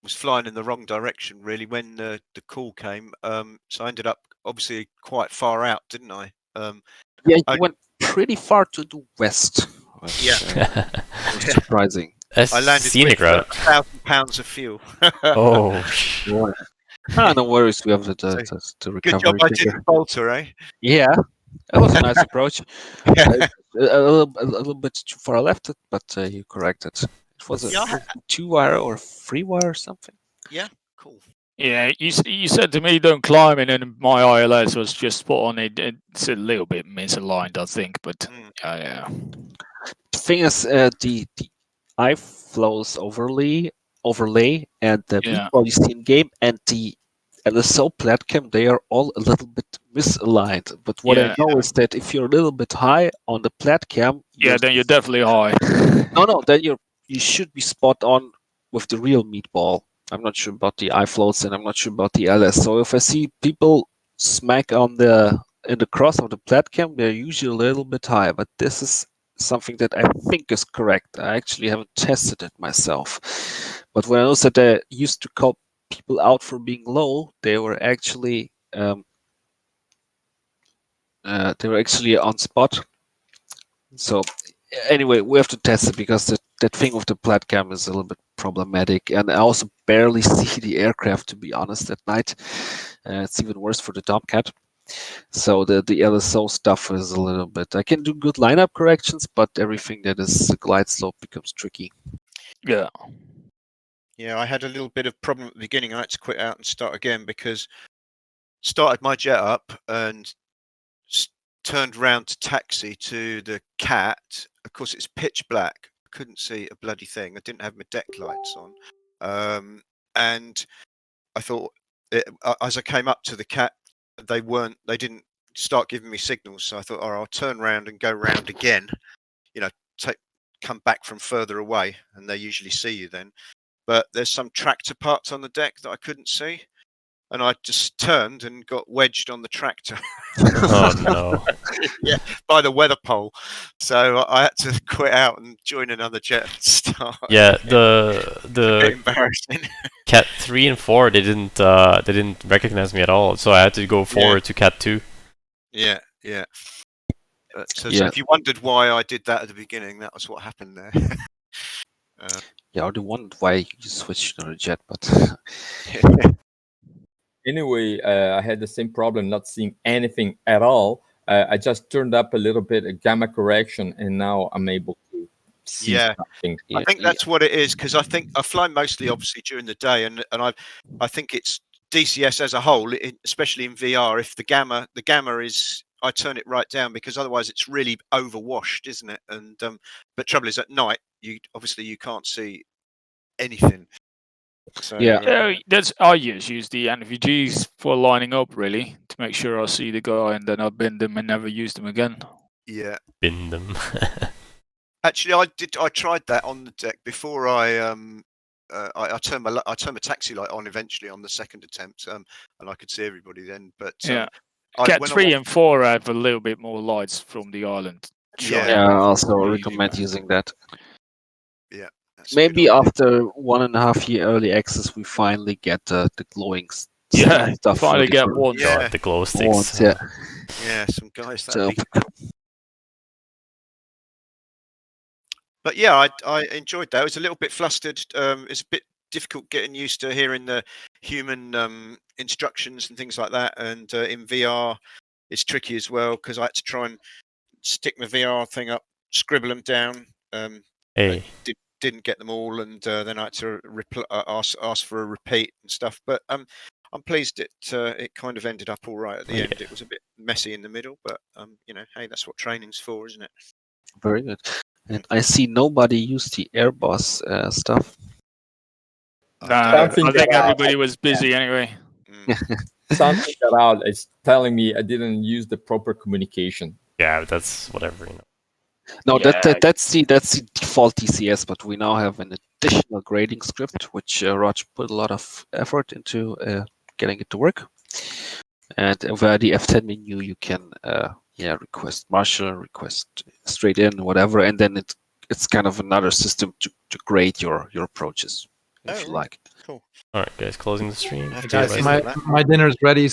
was flying in the wrong direction really when the call came. So I ended up obviously quite far out, didn't I? Yeah, you went pretty far to the west. Yeah. Was surprising. I landed scenic with route. £1,000 of fuel. Oh. No worries. We have the recovery. Good job I figure. didn't falter, eh? Yeah, that was a nice approach. A little bit too far left, but you corrected. It was a 2-wire or 3-wire or something. Yeah, cool. Yeah, you said to me don't climb it, and my ILS was just spot on. It's a little bit misaligned, I think, but yeah. The thing is, the iFlows overlay and the meatball you see in game and the LSO platcam, they are all a little bit misaligned. But what I know is that if you're a little bit high on the platcam, then you're definitely high. No, then you should be spot on with the real meatball. I'm not sure about the iFloats and I'm not sure about the LS. So if I see people smack in the cross of the platcam, they're usually a little bit high. But this is something that I think is correct. I actually haven't tested it myself. But when I noticed that I used to call people out for being low, they were actually on spot. So anyway, we have to test it because that thing with the platcam is a little bit problematic, and I also barely see the aircraft, to be honest, at night. It's even worse for the Tomcat. So the LSO stuff is a little bit. I can do good lineup corrections, but everything that is a glide slope becomes tricky. Yeah. Yeah, I had a little bit of problem at the beginning. I had to quit out and start again because started my jet up and turned round to taxi to the Cat. Of course, it's pitch black. I couldn't see a bloody thing. I didn't have my deck lights on. And I thought, as I came up to the cat, they didn't start giving me signals. So I thought, all right, I'll turn around and go round again. You know, come back from further away, and they usually see you then. But there's some tractor parts on the deck that I couldn't see, and I just turned and got wedged on the tractor. Oh no! Yeah, by the weather pole. So I had to quit out and join another jet and start. Yeah, It's a bit the embarrassing. Cat 3 and 4 they didn't recognize me at all, so I had to go forward to Cat 2. Yeah. So if you wondered why I did that at the beginning, that was what happened there. Yeah, I wondered why you switched to a jet, but anyway, I had the same problem, not seeing anything at all. I just turned up a little bit of gamma correction, and now I'm able to see something. I think that's what it is, because I think I fly mostly obviously during the day, and I think it's DCS as a whole, especially in VR. If the gamma is, I turn it right down, because otherwise it's really overwashed, isn't it? And but trouble is, at night you can't see anything. So, that's I just use the NVGs for lining up, really, to make sure I see the guy, and then I bin them and never use them again. Yeah, bin them. Actually, I tried that on the deck before I turned my taxi light on eventually on the second attempt, and I could see everybody then. But Cat 3 and 4 have a little bit more lights from the island. I also recommend using that. Yeah. Maybe after 1.5 year early access, we finally get the glowing stuff. Finally get one. Yeah, the glow sticks. Yeah, some guys. That'd be cool. But yeah, I enjoyed that. I was a little bit flustered. It's a bit difficult getting used to hearing the human instructions and things like that. And in VR, it's tricky as well, because I had to try and stick my VR thing up, scribble them down. I didn't get them all, and then I had to ask for a repeat and stuff. But I'm pleased it kind of ended up all right at the end. It was a bit messy in the middle, but hey, that's what training's for, isn't it? Very good. And I see nobody use the Airbus stuff. I think everybody was busy anyway. Something got out. It's telling me I didn't use the proper communication. Yeah, that's whatever. No, that's the default TCS, but we now have an additional grading script, which Roger put a lot of effort into getting it to work. And via the F10 menu, you can request Marshall, request straight in, whatever, and then it's kind of another system to grade your approaches, if you like. Cool. All right, guys, closing the stream. Guys, my dinner's ready.